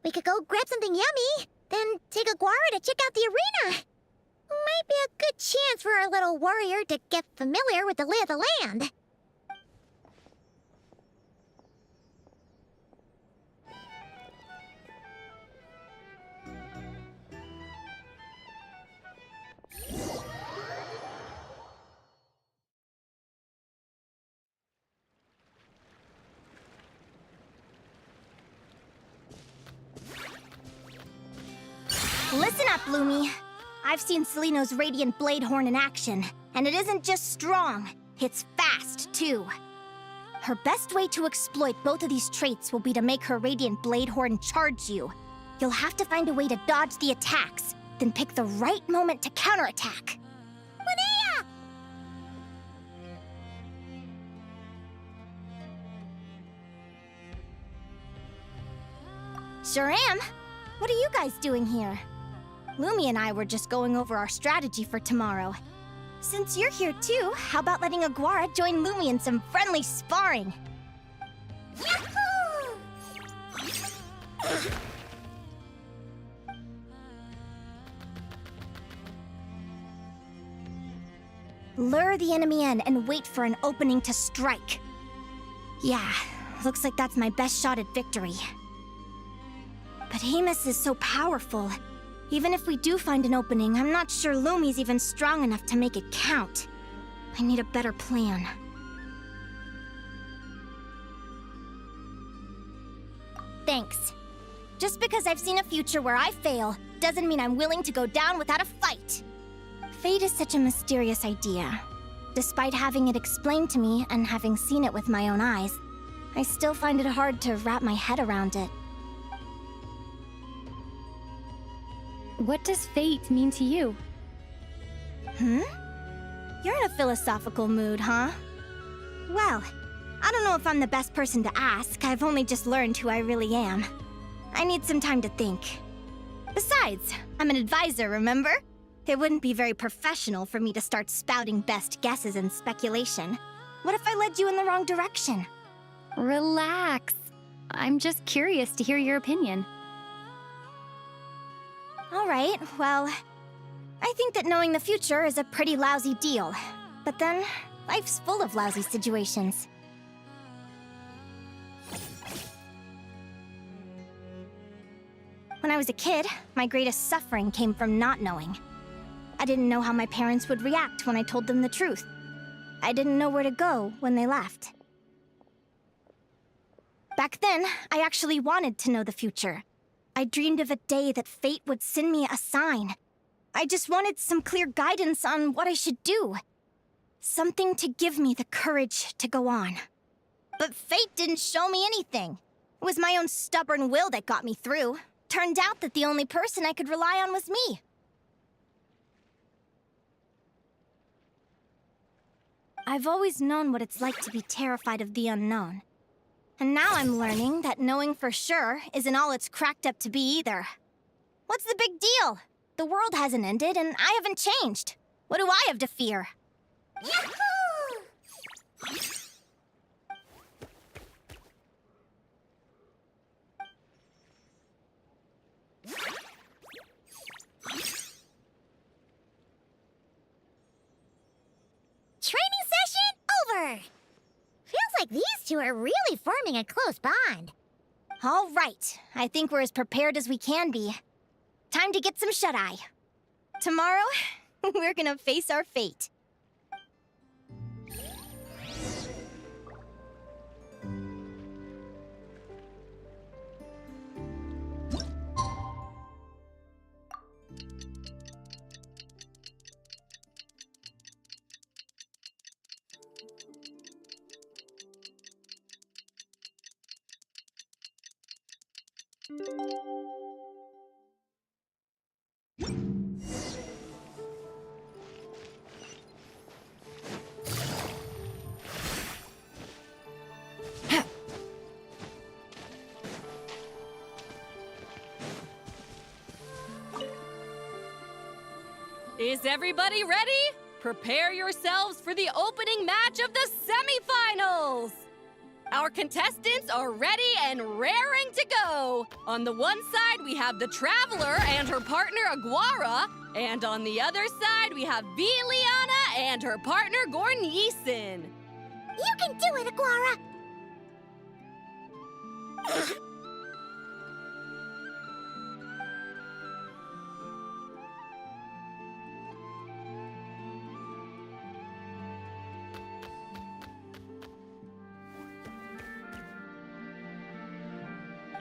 We could go grab something yummy, then take a guara to check out the arena. Might be a good chance for our little warrior to get familiar with the lay of the land. Listen up, Lumi. I've seen Celino's Radiant Bladehorn in action, and it isn't just strong, it's fast, too. Her best way to exploit both of these traits will be to make her Radiant Bladehorn charge you. You'll have to find a way to dodge the attacks, then pick the right moment to counterattack. Linnea! Sure am. What are you guys doing here? Lumi and I were just going over our strategy for tomorrow. Since you're here too, how about letting Aguara join Lumi in some friendly sparring? Yahoo! Lure the enemy in and wait for an opening to strike. Yeah, looks like that's my best shot at victory. But Hemus is so powerful. Even if we do find an opening, I'm not sure Lumi's even strong enough to make it count. I need a better plan. thanks. Just because I've seen a future where I fail doesn't mean I'm willing to go down without a fight. Fate is such a mysterious idea. Despite having it explained to me and having seen it with my own eyes, I still find it hard to wrap my head around it. What does fate mean to you? You're in a philosophical mood, huh? Well, I don't know if I'm the best person to ask. I've only just learned who I really am. I need some time to think. Besides, I'm an advisor, remember? It wouldn't be very professional for me to start spouting best guesses and speculation. What if I led you in the wrong direction? Relax. I'm just curious to hear your opinion. All right, well, I think that knowing the future is a pretty lousy deal. But then, life's full of lousy situations. When I was a kid, my greatest suffering came from not knowing. I didn't know how my parents would react when I told them the truth. I didn't know where to go when they left. Back then, I actually wanted to know the future. I dreamed of a day that fate would send me a sign. I just wanted some clear guidance on what I should do. Something to give me the courage to go on. But fate didn't show me anything. It was my own stubborn will that got me through. Turned out that the only person I could rely on was me. I've always known what it's like to be terrified of the unknown. And now I'm learning that knowing for sure isn't all it's cracked up to be either. What's the big deal? The world hasn't ended, and I haven't changed. What do I have to fear? Yahoo! Training session over! Feels like these two are really forming a close bond. All right, I think we're as prepared as we can be. Time to get some shut-eye. Tomorrow, we're gonna face our fate. Is everybody ready? Prepare yourselves for the opening match of the semifinals! Our contestants are ready and raring to go! On the one side, we have the Traveler and her partner Aguara, and on the other side, we have Linnea and her partner Gornyesin. You can do it, Aguara!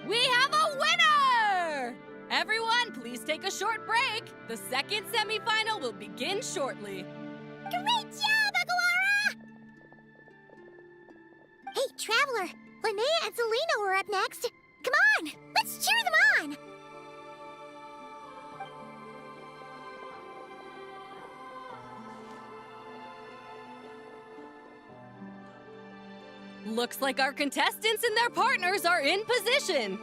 We have a winner! Everyone, please take a short break. The second semifinal will begin shortly. Great job, Aguara! Hey, Traveler, Linnea and Selena were up next. Come on, let's cheer them on! Looks like our contestants and their partners are in position.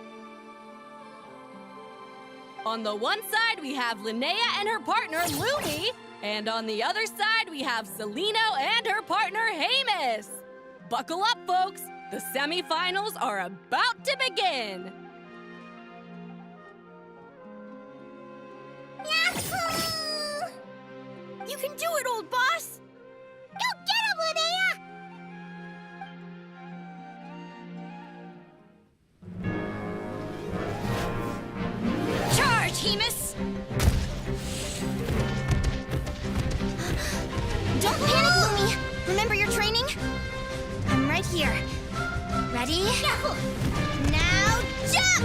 On the one side, we have Linnea and her partner, Lumi. And on the other side, we have Celino and her partner, Hamus. Buckle up, folks. The semifinals are about to begin. Yahoo! You can do it, old boss! Go get him, Linnea! Charge, Hamus! Don't panic, Lumi! Remember your training? I'm right here. Ready? Now, jump!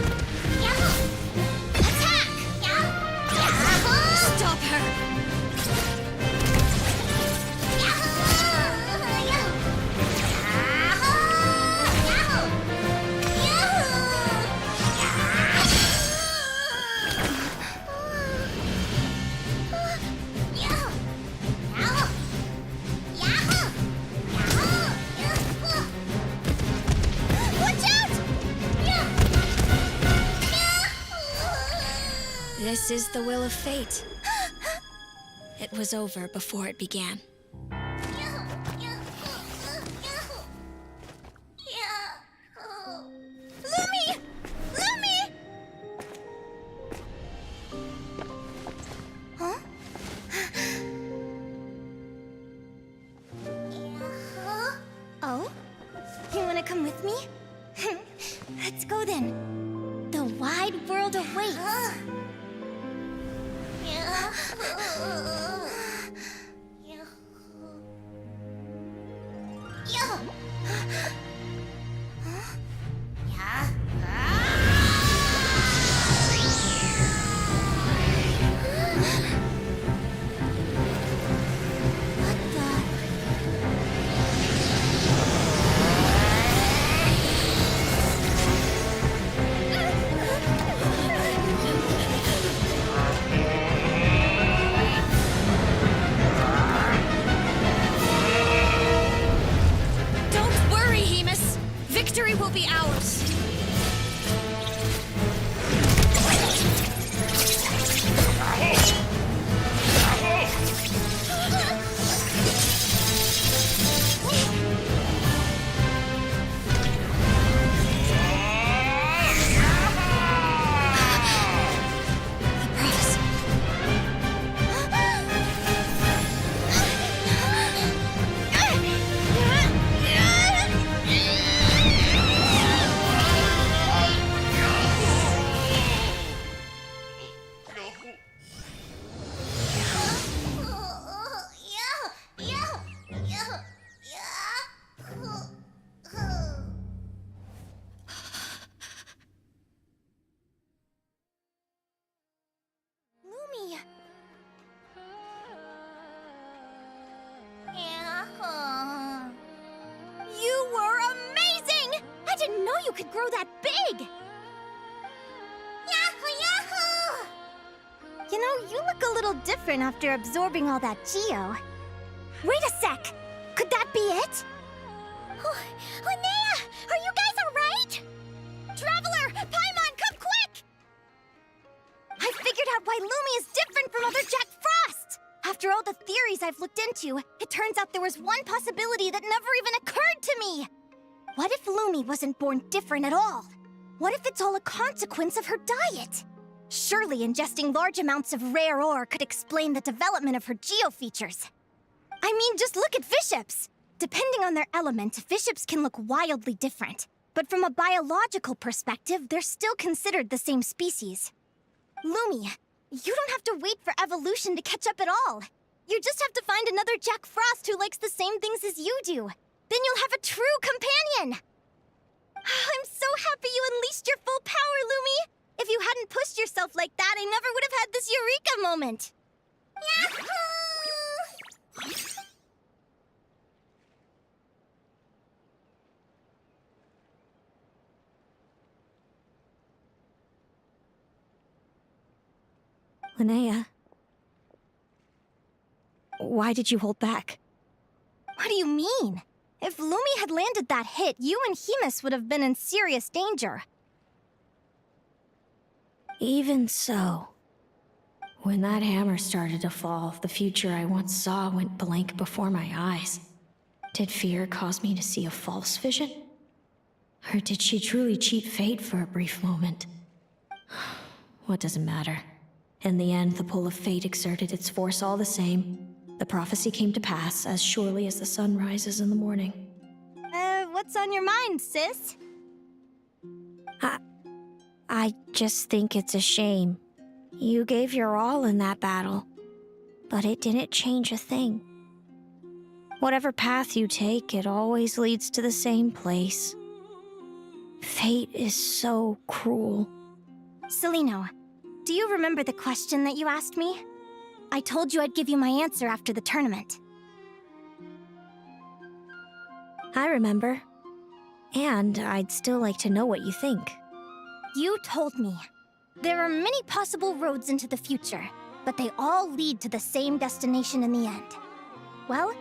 This is the will of fate. It was over before it began. Lumi! Lumi! Huh? Oh? You wanna come with me? Let's go then. The wide world awaits. Don't worry, Hemus. Victory will be ours. Lumi! You were amazing! I didn't know you could grow that big! Yahoo! Yahoo! You know, you look a little different after absorbing all that geo. Wait a sec! Could that be it? Linnea! Are you guys alright? Traveler! Paimon, come quick! I figured out why Lumi is different from other Jack Frosts! After all the theories I've looked into, it turns out there was one possibility that never even occurred to me! What if Lumi wasn't born different at all? What if it's all a consequence of her diet? Surely ingesting large amounts of rare ore could explain the development of her geo-features. I mean, just look at fiships! Depending on their element, fiships can look wildly different. But from a biological perspective, they're still considered the same species. Lumi, you don't have to wait for evolution to catch up at all. You just have to find another Jack Frost who likes the same things as you do. Then you'll have a true companion! I'm so happy you unleashed your full power, Lumi! If you hadn't pushed yourself like that, I never would have had this eureka moment! Yahoo! Linnea, why did you hold back? What do you mean? If Lumi had landed that hit, you and Hemus would have been in serious danger. Even so, when that hammer started to fall, the future I once saw went blank before my eyes. Did fear cause me to see a false vision? Or did she truly cheat fate for a brief moment? What does it matter? In the end, the pull of fate exerted its force all the same. The prophecy came to pass as surely as the sun rises in the morning. What's on your mind, sis? I just think it's a shame. You gave your all in that battle, but it didn't change a thing. Whatever path you take, it always leads to the same place. Fate is so cruel. Celino, do you remember the question that you asked me? I told you I'd give you my answer after the tournament. I remember. And I'd still like to know what you think. You told me. There are many possible roads into the future, but they all lead to the same destination in the end. Well,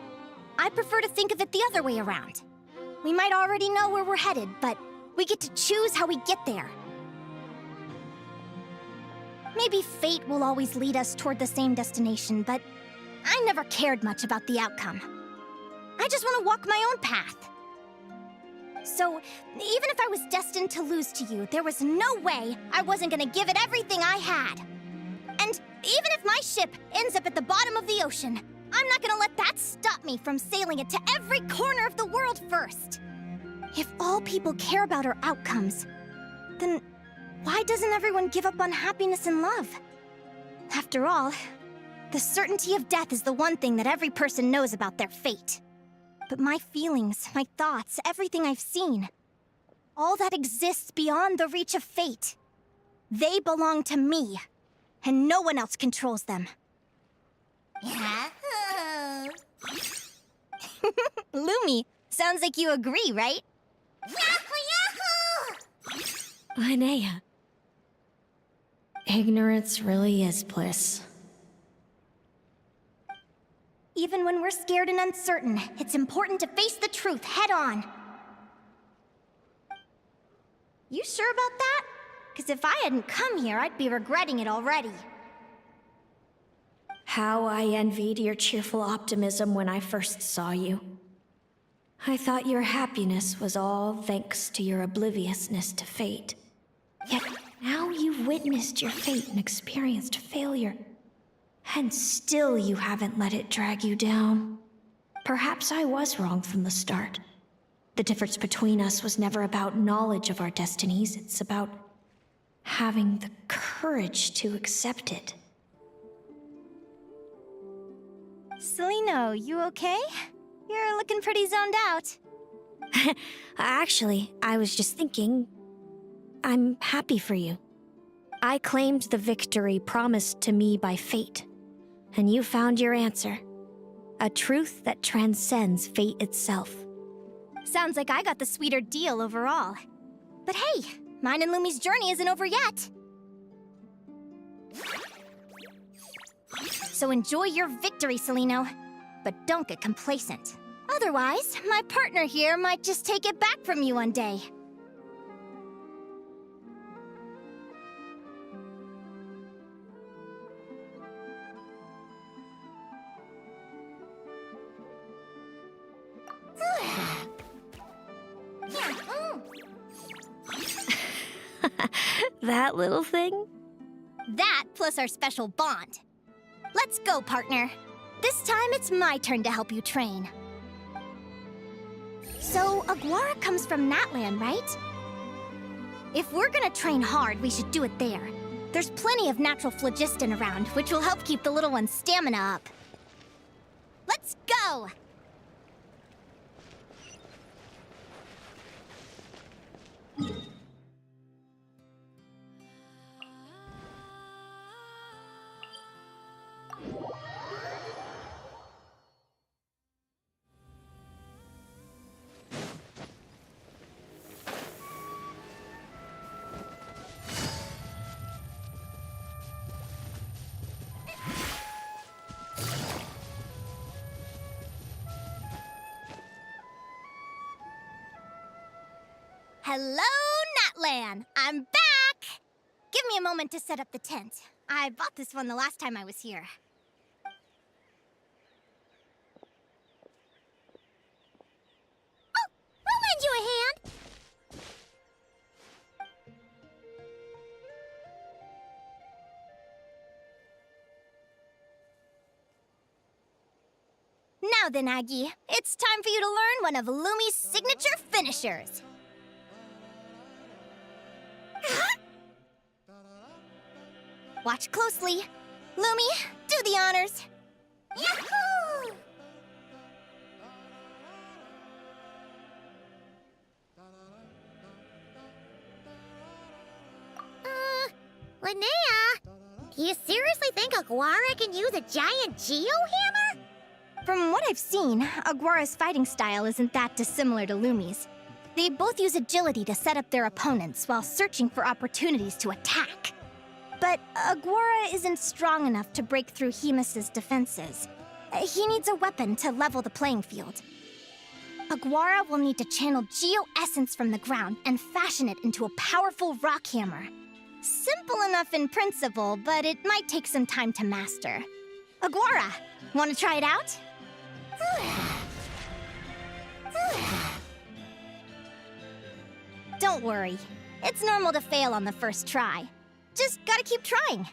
I prefer to think of it the other way around. We might already know where we're headed, but we get to choose how we get there. Maybe fate will always lead us toward the same destination, but I never cared much about the outcome. I just want to walk my own path. So, even if I was destined to lose to you, there was no way I wasn't gonna give it everything I had. And even if my ship ends up at the bottom of the ocean, I'm not gonna let that stop me from sailing it to every corner of the world first. If all people care about are outcomes, then why doesn't everyone give up on happiness and love? After all, the certainty of death is the one thing that every person knows about their fate. But my feelings, my thoughts, everything I've seen, all that exists beyond the reach of fate, they belong to me, and no one else controls them. Lumi, sounds like you agree, right? Linnea. Ignorance really is bliss. Even when we're scared and uncertain, it's important to face the truth head on. You sure about that? Because if I hadn't come here, I'd be regretting it already. How I envied your cheerful optimism when I first saw you. I thought your happiness was all thanks to your obliviousness to fate. Yet now you've witnessed your fate and experienced failure. And still you haven't let it drag you down. Perhaps I was wrong from the start. The difference between us was never about knowledge of our destinies, it's about having the courage to accept it. Celino, you okay? You're looking pretty zoned out. Actually, I was just thinking, I'm happy for you. I claimed the victory promised to me by fate, and you found your answer. A truth that transcends fate itself. Sounds like I got the sweeter deal overall. But hey, mine and Lumi's journey isn't over yet. So enjoy your victory, Celino. But don't get complacent. Otherwise, my partner here might just take it back from you one day. That little thing? That plus our special bond. Let's go, partner. This time it's my turn to help you train. So, Aguara comes from Natlan, right? If we're gonna train hard, we should do it there. There's plenty of natural phlogiston around, which will help keep the little one's stamina up. Let's go! Hello, Natlan! I'm back! Give me a moment to set up the tent. I bought this one the last time I was here. Oh, we'll lend you a hand! Now then, Aggie, it's time for you to learn one of Lumi's signature finishers. Watch closely. Lumi, do the honors. Yahoo! Linnea? Do you seriously think Aguara can use a giant geo-hammer? From what I've seen, Aguara's fighting style isn't that dissimilar to Lumi's. They both use agility to set up their opponents while searching for opportunities to attack. But Aguara isn't strong enough to break through Hemus's defenses. He needs a weapon to level the playing field. Aguara will need to channel Geo Essence from the ground and fashion it into a powerful rock hammer. Simple enough in principle, but it might take some time to master. Aguara, want to try it out? Don't worry. It's normal to fail on the first try. Just gotta keep trying.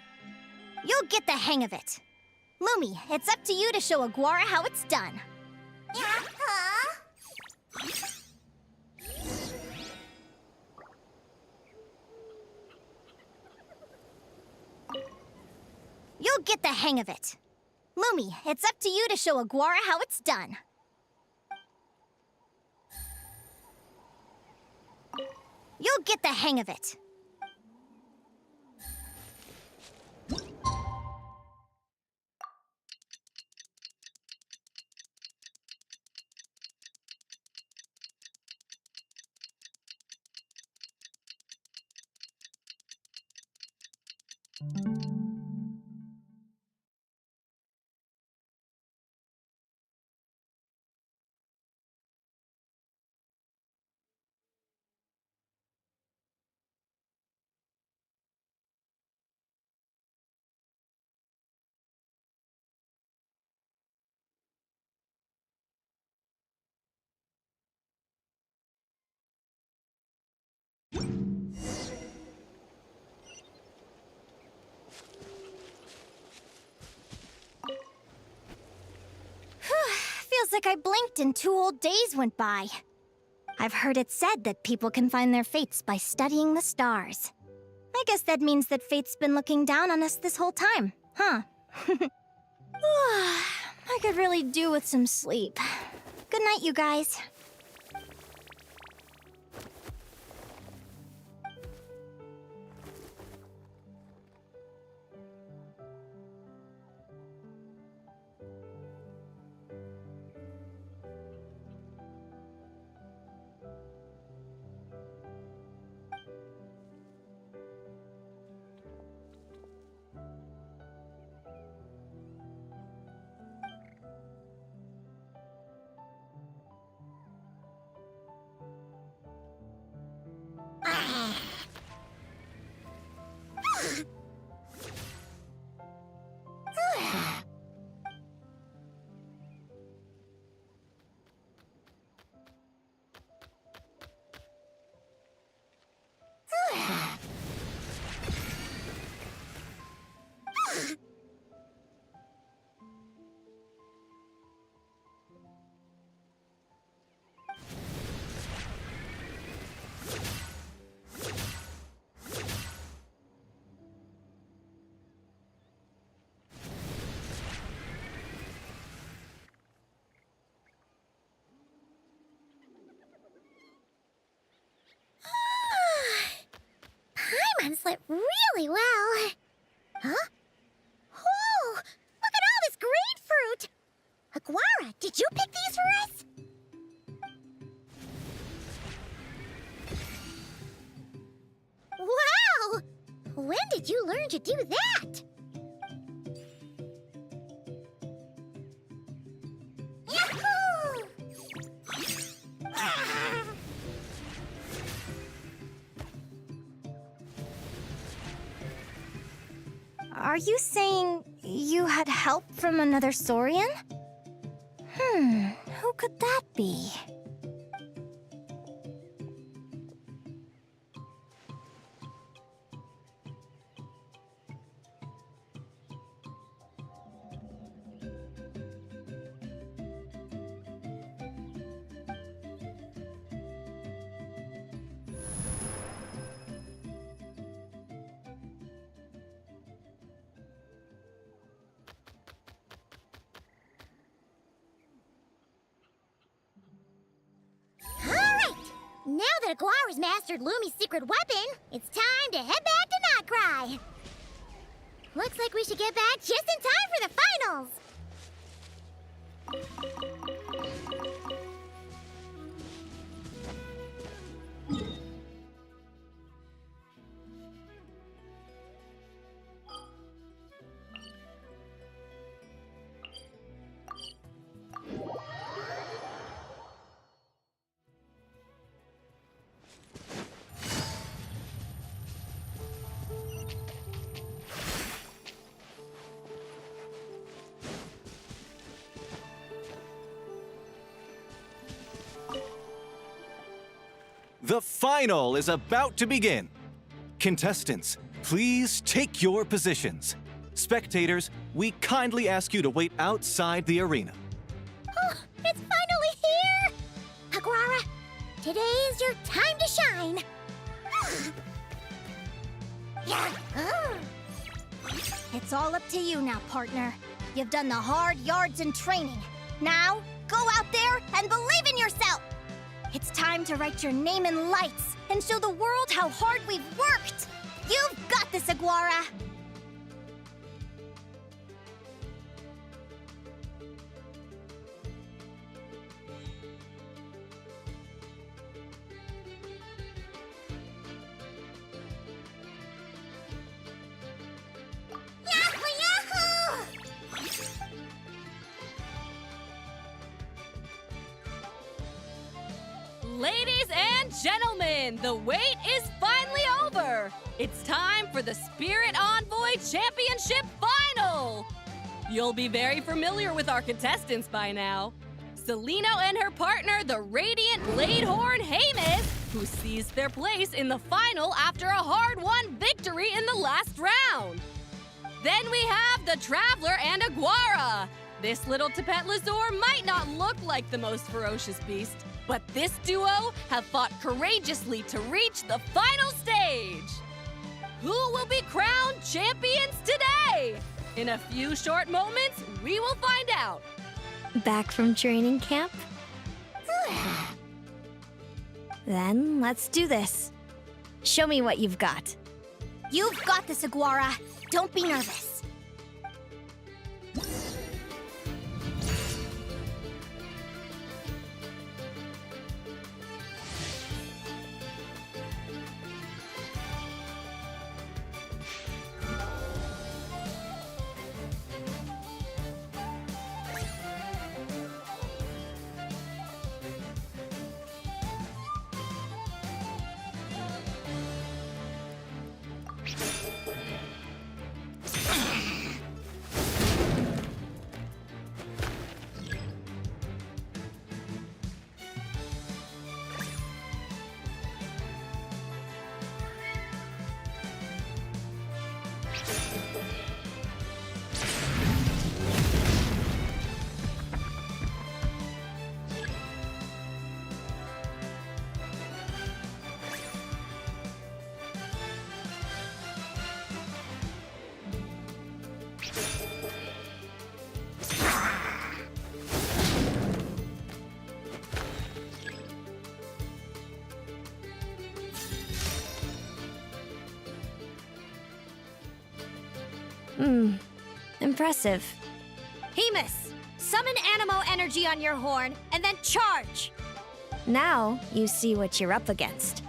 You'll get the hang of it. Lumi, it's up to you to show Aguara how it's done. You'll get the hang of it. Lumi, it's up to you to show Aguara how it's done. You'll get the hang of it. Feels like I blinked and 2 whole days went by. I've heard it said that people can find their fates by studying the stars. I guess that means that fate's been looking down on us this whole time, huh? I could really do with some sleep. Good night, you guys. Paimon slept really well. Huh? Oh, look at all this grapefruit! Aguara, did you pick these for us? Wow! When did you learn to do that? Yahoo! Are you saying you had help from another Saurian? Who could that be? Now that Aguara's mastered Lumi's secret weapon, it's time to head back to Notcry. Looks like we should get back just in time for the finals. The final is about to begin. Contestants, please take your positions. Spectators, we kindly ask you to wait outside the arena. Oh, it's finally here! Aguara, today is your time to shine. It's all up to you now, partner. You've done the hard yards in training. Now, go out there and believe in yourself! It's time to write your name in lights and show the world how hard we've worked! You've got this, Aguara! Ladies and gentlemen, the wait is finally over. It's time for the Spirit Envoy Championship Final. You'll be very familiar with our contestants by now. Celino and her partner, the Radiant Bladehorn Hamus, who seized their place in the final after a hard-won victory in the last round. Then we have the Traveler and Aguara. This little Tapet Lazur might not look like the most ferocious beast, but this duo have fought courageously to reach the final stage. Who will be crowned champions today? In a few short moments, we will find out. Back from training camp? Then let's do this. Show me what you've got. You've got this, Aguara. Don't be nervous. Impressive. Hamus, summon Animo energy on your horn and then charge! Now you see what you're up against.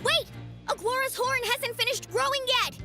Wait! Aguara's horn hasn't finished growing yet!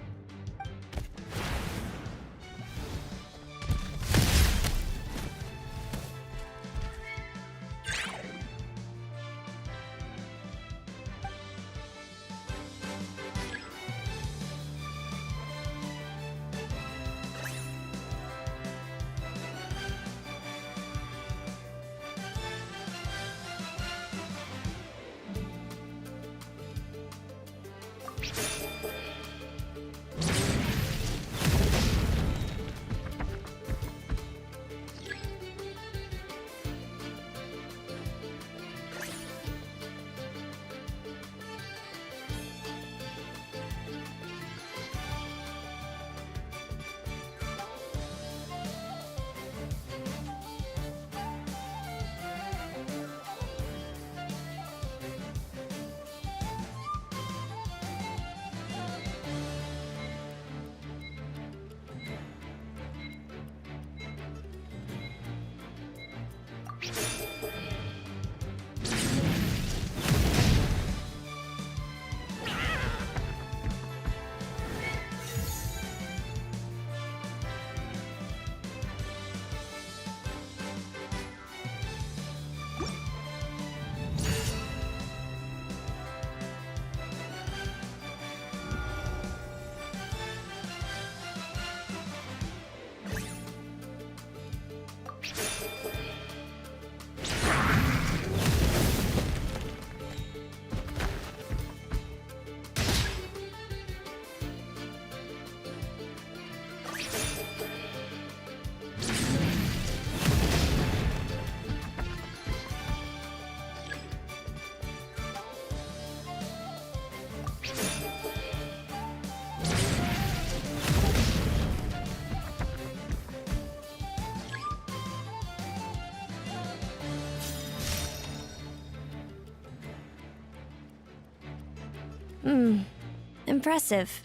Impressive.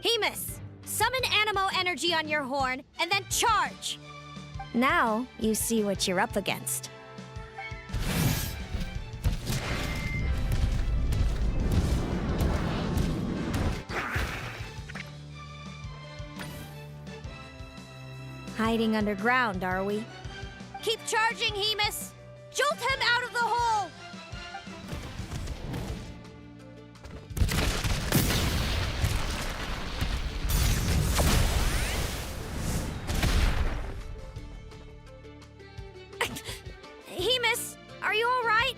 Hemus, summon Animo energy on your horn, and then charge! Now, you see what you're up against. Hiding underground, are we? Keep charging, Hemus! Jolt him out of the hole! Hemus, are you all right?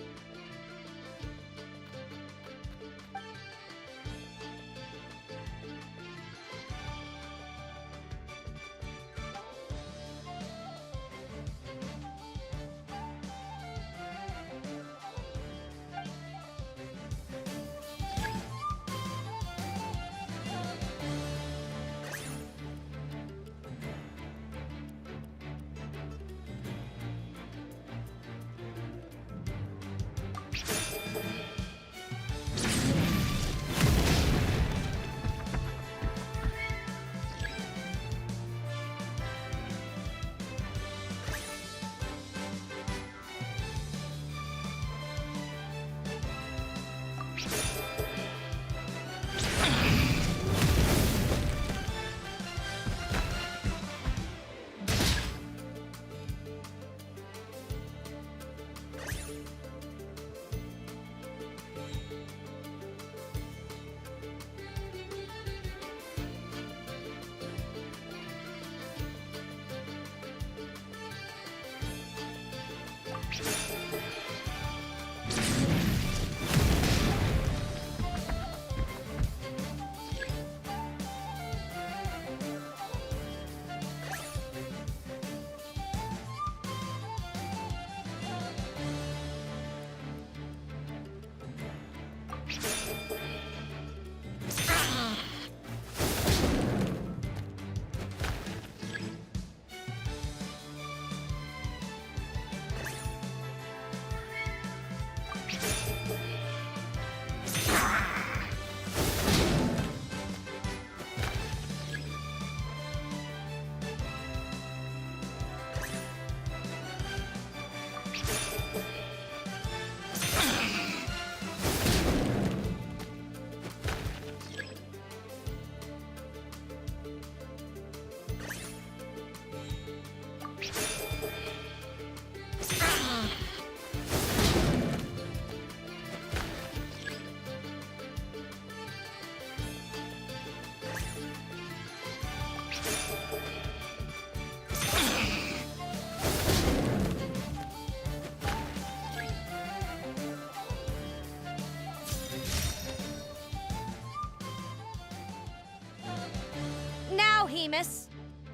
Hemus.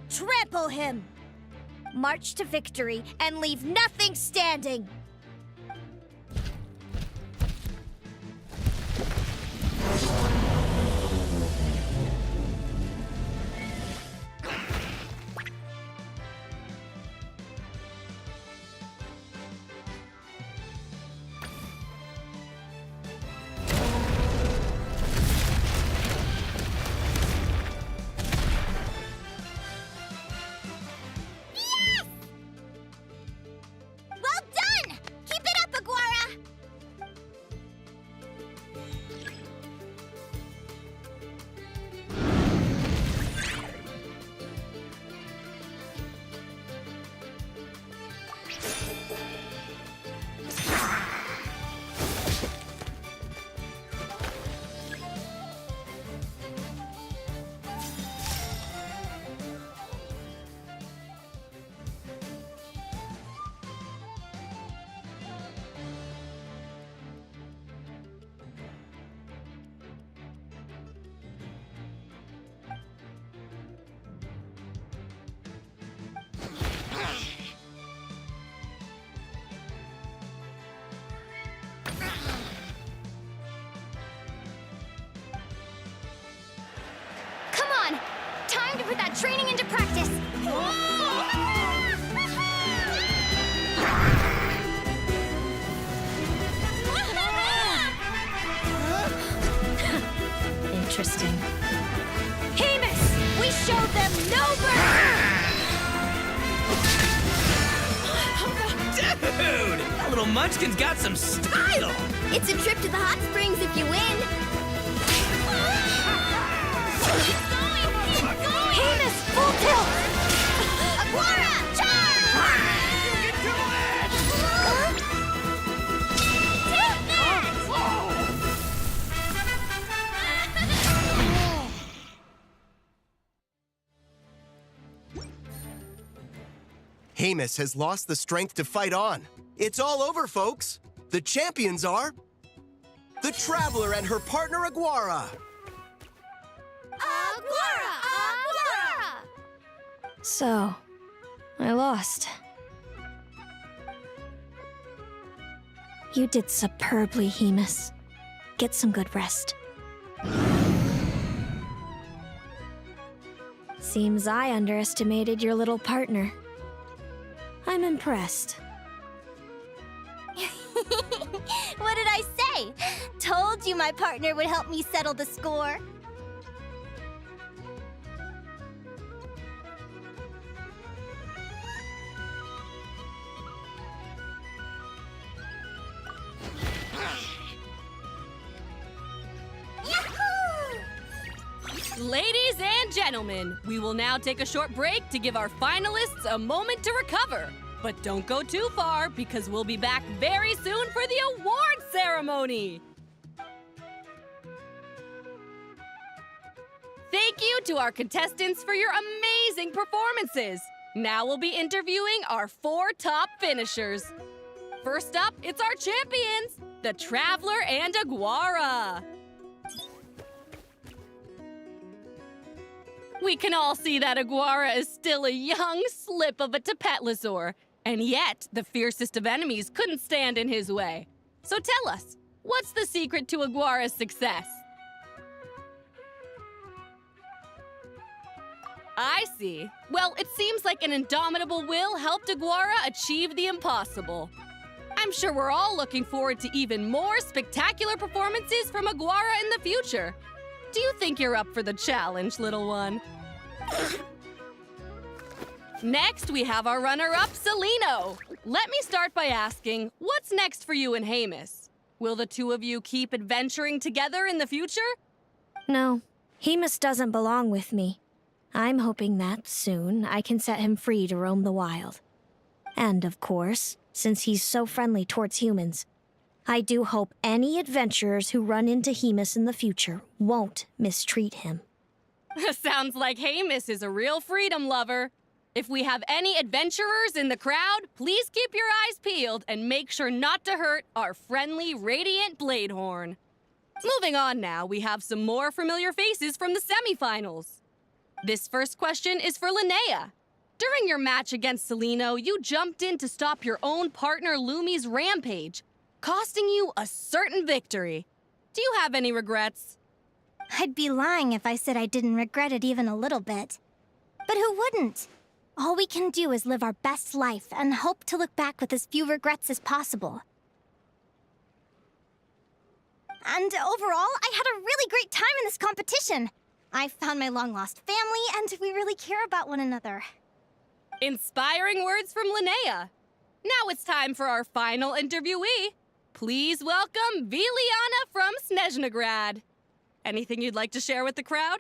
Trample him! March to victory and leave nothing standing! Well done! show them no mercy! Dude! That little munchkin's got some style! It's a trip to the hot springs if you win. Hamus, full tilt! Aguara, charge! Hamus has lost the strength to fight on. It's all over, folks. The champions are the Traveler and her partner Aguara. Aguara! Aguara! So, I lost. You did superbly, Hamus. Get some good rest. Seems I underestimated your little partner. I'm impressed. What did I say? Told you my partner would help me settle the score. Ladies and gentlemen, we will now take a short break to give our finalists a moment to recover. But don't go too far, because we'll be back very soon for the award ceremony! Thank you to our contestants for your amazing performances! Now we'll be interviewing our 4 top finishers. First up, it's our champions, the Traveler and Aguara. We can all see that Aguara is still a young slip of a Tapetlosaur, and yet the fiercest of enemies couldn't stand in his way. So tell us, what's the secret to Aguara's success? I see. Well, it seems like an indomitable will helped Aguara achieve the impossible. I'm sure we're all looking forward to even more spectacular performances from Aguara in the future. Do you think you're up for the challenge, little one? Next, we have our runner-up, Celino. Let me start by asking, what's next for you and Hamus? Will the two of you keep adventuring together in the future? No, Hamus doesn't belong with me. I'm hoping that soon I can set him free to roam the wild. And of course, since he's so friendly towards humans, I do hope any adventurers who run into Hamus in the future won't mistreat him. Sounds like Hamus is a real freedom lover. If we have any adventurers in the crowd, please keep your eyes peeled and make sure not to hurt our friendly, radiant Bladehorn. Moving on now, we have some more familiar faces from the semifinals. This first question is for Linnea. During your match against Celino, you jumped in to stop your own partner Lumi's rampage, costing you a certain victory. Do you have any regrets? I'd be lying if I said I didn't regret it even a little bit. But who wouldn't? All we can do is live our best life and hope to look back with as few regrets as possible. And overall, I had a really great time in this competition. I found my long-lost family, and we really care about one another. Inspiring words from Linnea. Now it's time for our final interviewee. Please welcome Viliana from Snezhnegrad. Anything you'd like to share with the crowd?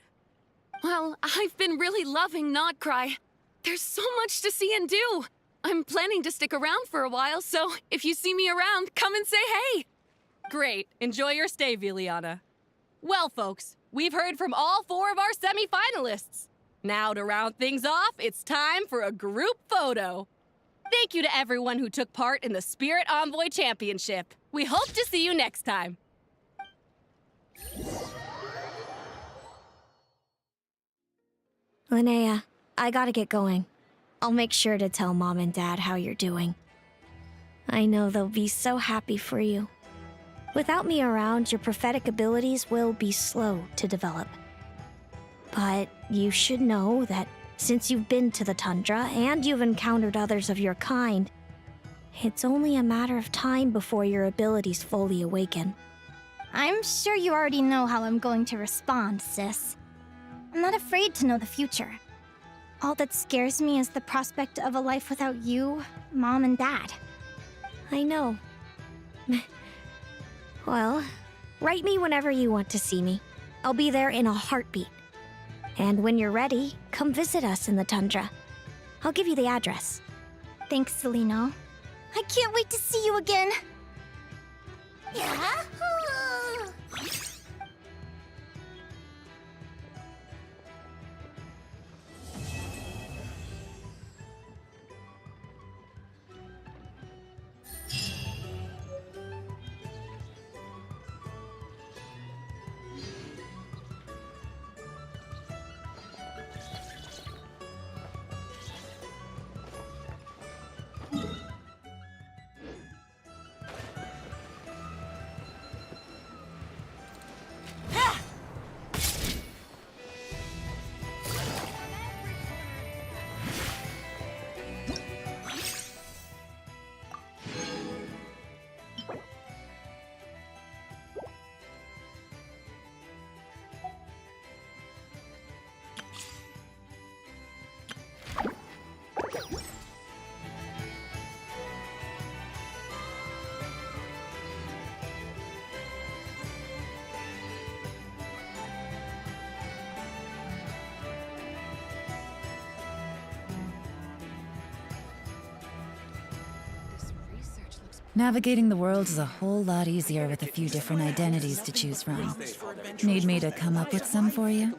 Well, I've been really loving Not Cry. There's so much to see and do. I'm planning to stick around for a while, so if you see me around, come and say hey. Great. Enjoy your stay, Viliana. Well, folks, we've heard from all 4 of our semi-finalists. Now, to round things off, it's time for a group photo. Thank you to everyone who took part in the Spirit Envoy Championship. We hope to see you next time. Linnea, I gotta get going. I'll make sure to tell Mom and Dad how you're doing. I know they'll be so happy for you. Without me around, your prophetic abilities will be slow to develop. But you should know that since you've been to the tundra and you've encountered others of your kind, it's only a matter of time before your abilities fully awaken. I'm sure you already know how I'm going to respond, sis. I'm not afraid to know the future. All that scares me is the prospect of a life without you, Mom, and Dad. I know. Well, write me whenever you want to see me. I'll be there in a heartbeat. And when you're ready, come visit us in the tundra. I'll give you the address. Thanks, Selena. I can't wait to see you again! Yahoo! Navigating the world is a whole lot easier with a few different identities to choose from. Need me to come up with some for you?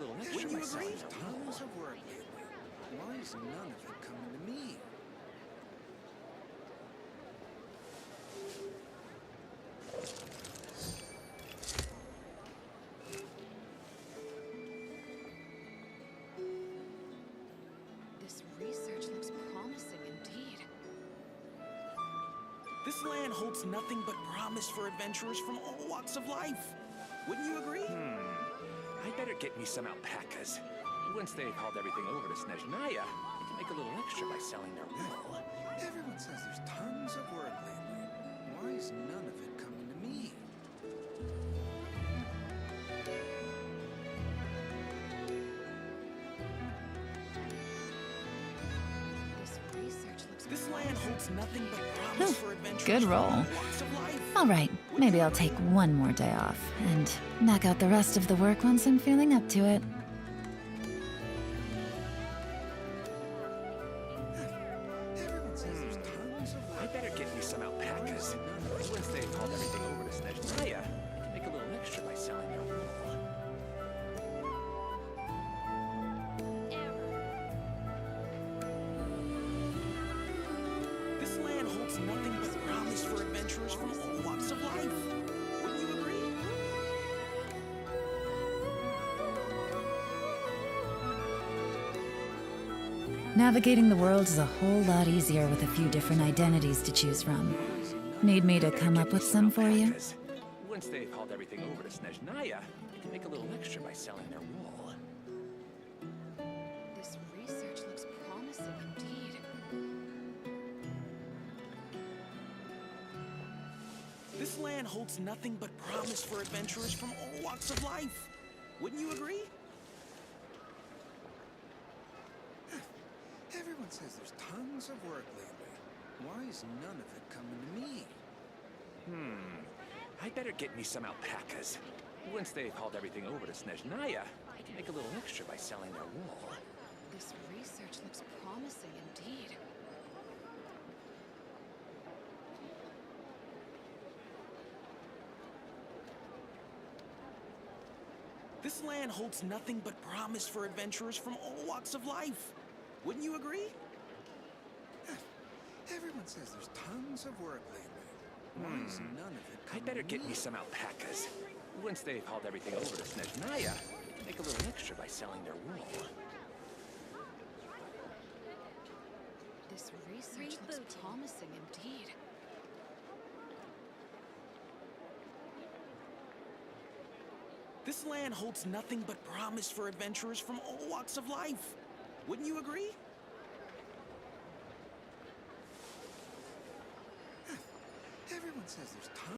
This research looks promising indeed. This land holds nothing but promise for adventurers from all walks of life. Wouldn't you agree? I better get me some alpacas. Once they've hauled everything over to Snezhnaya, they can make a little extra by selling their wool. Everyone says there's tons of work lately. Why is none of it coming to me? This research looks This land holds nothing but promise for adventurers Good from roll. all walks of life. All right, maybe I'll take one more day off and knock out the rest of the work once I'm feeling up to it. Everyone says there's tons of work. I better get me some alpacas. Once they've hauled everything over to Snezhnaya, they can make a little extra by selling their wool. This land holds nothing but promise for adventurers from all walks of life. Wouldn't you agree? Navigating the world is a whole lot easier with a few different identities to choose from. Need me to come up with some for you? Once they've hauled everything over to Snezhnaya, they can make a little extra by selling their wool. This research looks promising indeed. This land holds nothing but promise for adventurers from all walks of life. Wouldn't you agree? Everyone says there's tons of work lately. Why is none of it coming to me? I better get me some alpacas. Once they've hauled everything over to Snezhnaya, they can make a little extra by selling their wool. This research looks promising indeed. This land holds nothing but promise for adventurers from all walks of life. Wouldn't you agree? Everyone says there's tons of work lately. Why is none of it I coming better to get me? me some alpacas. Once they've hauled everything over to Snezhnaya, they can make a little extra by selling their wool. This research looks promising indeed. This land holds nothing but promise for adventurers from all walks of life. Wouldn't you agree?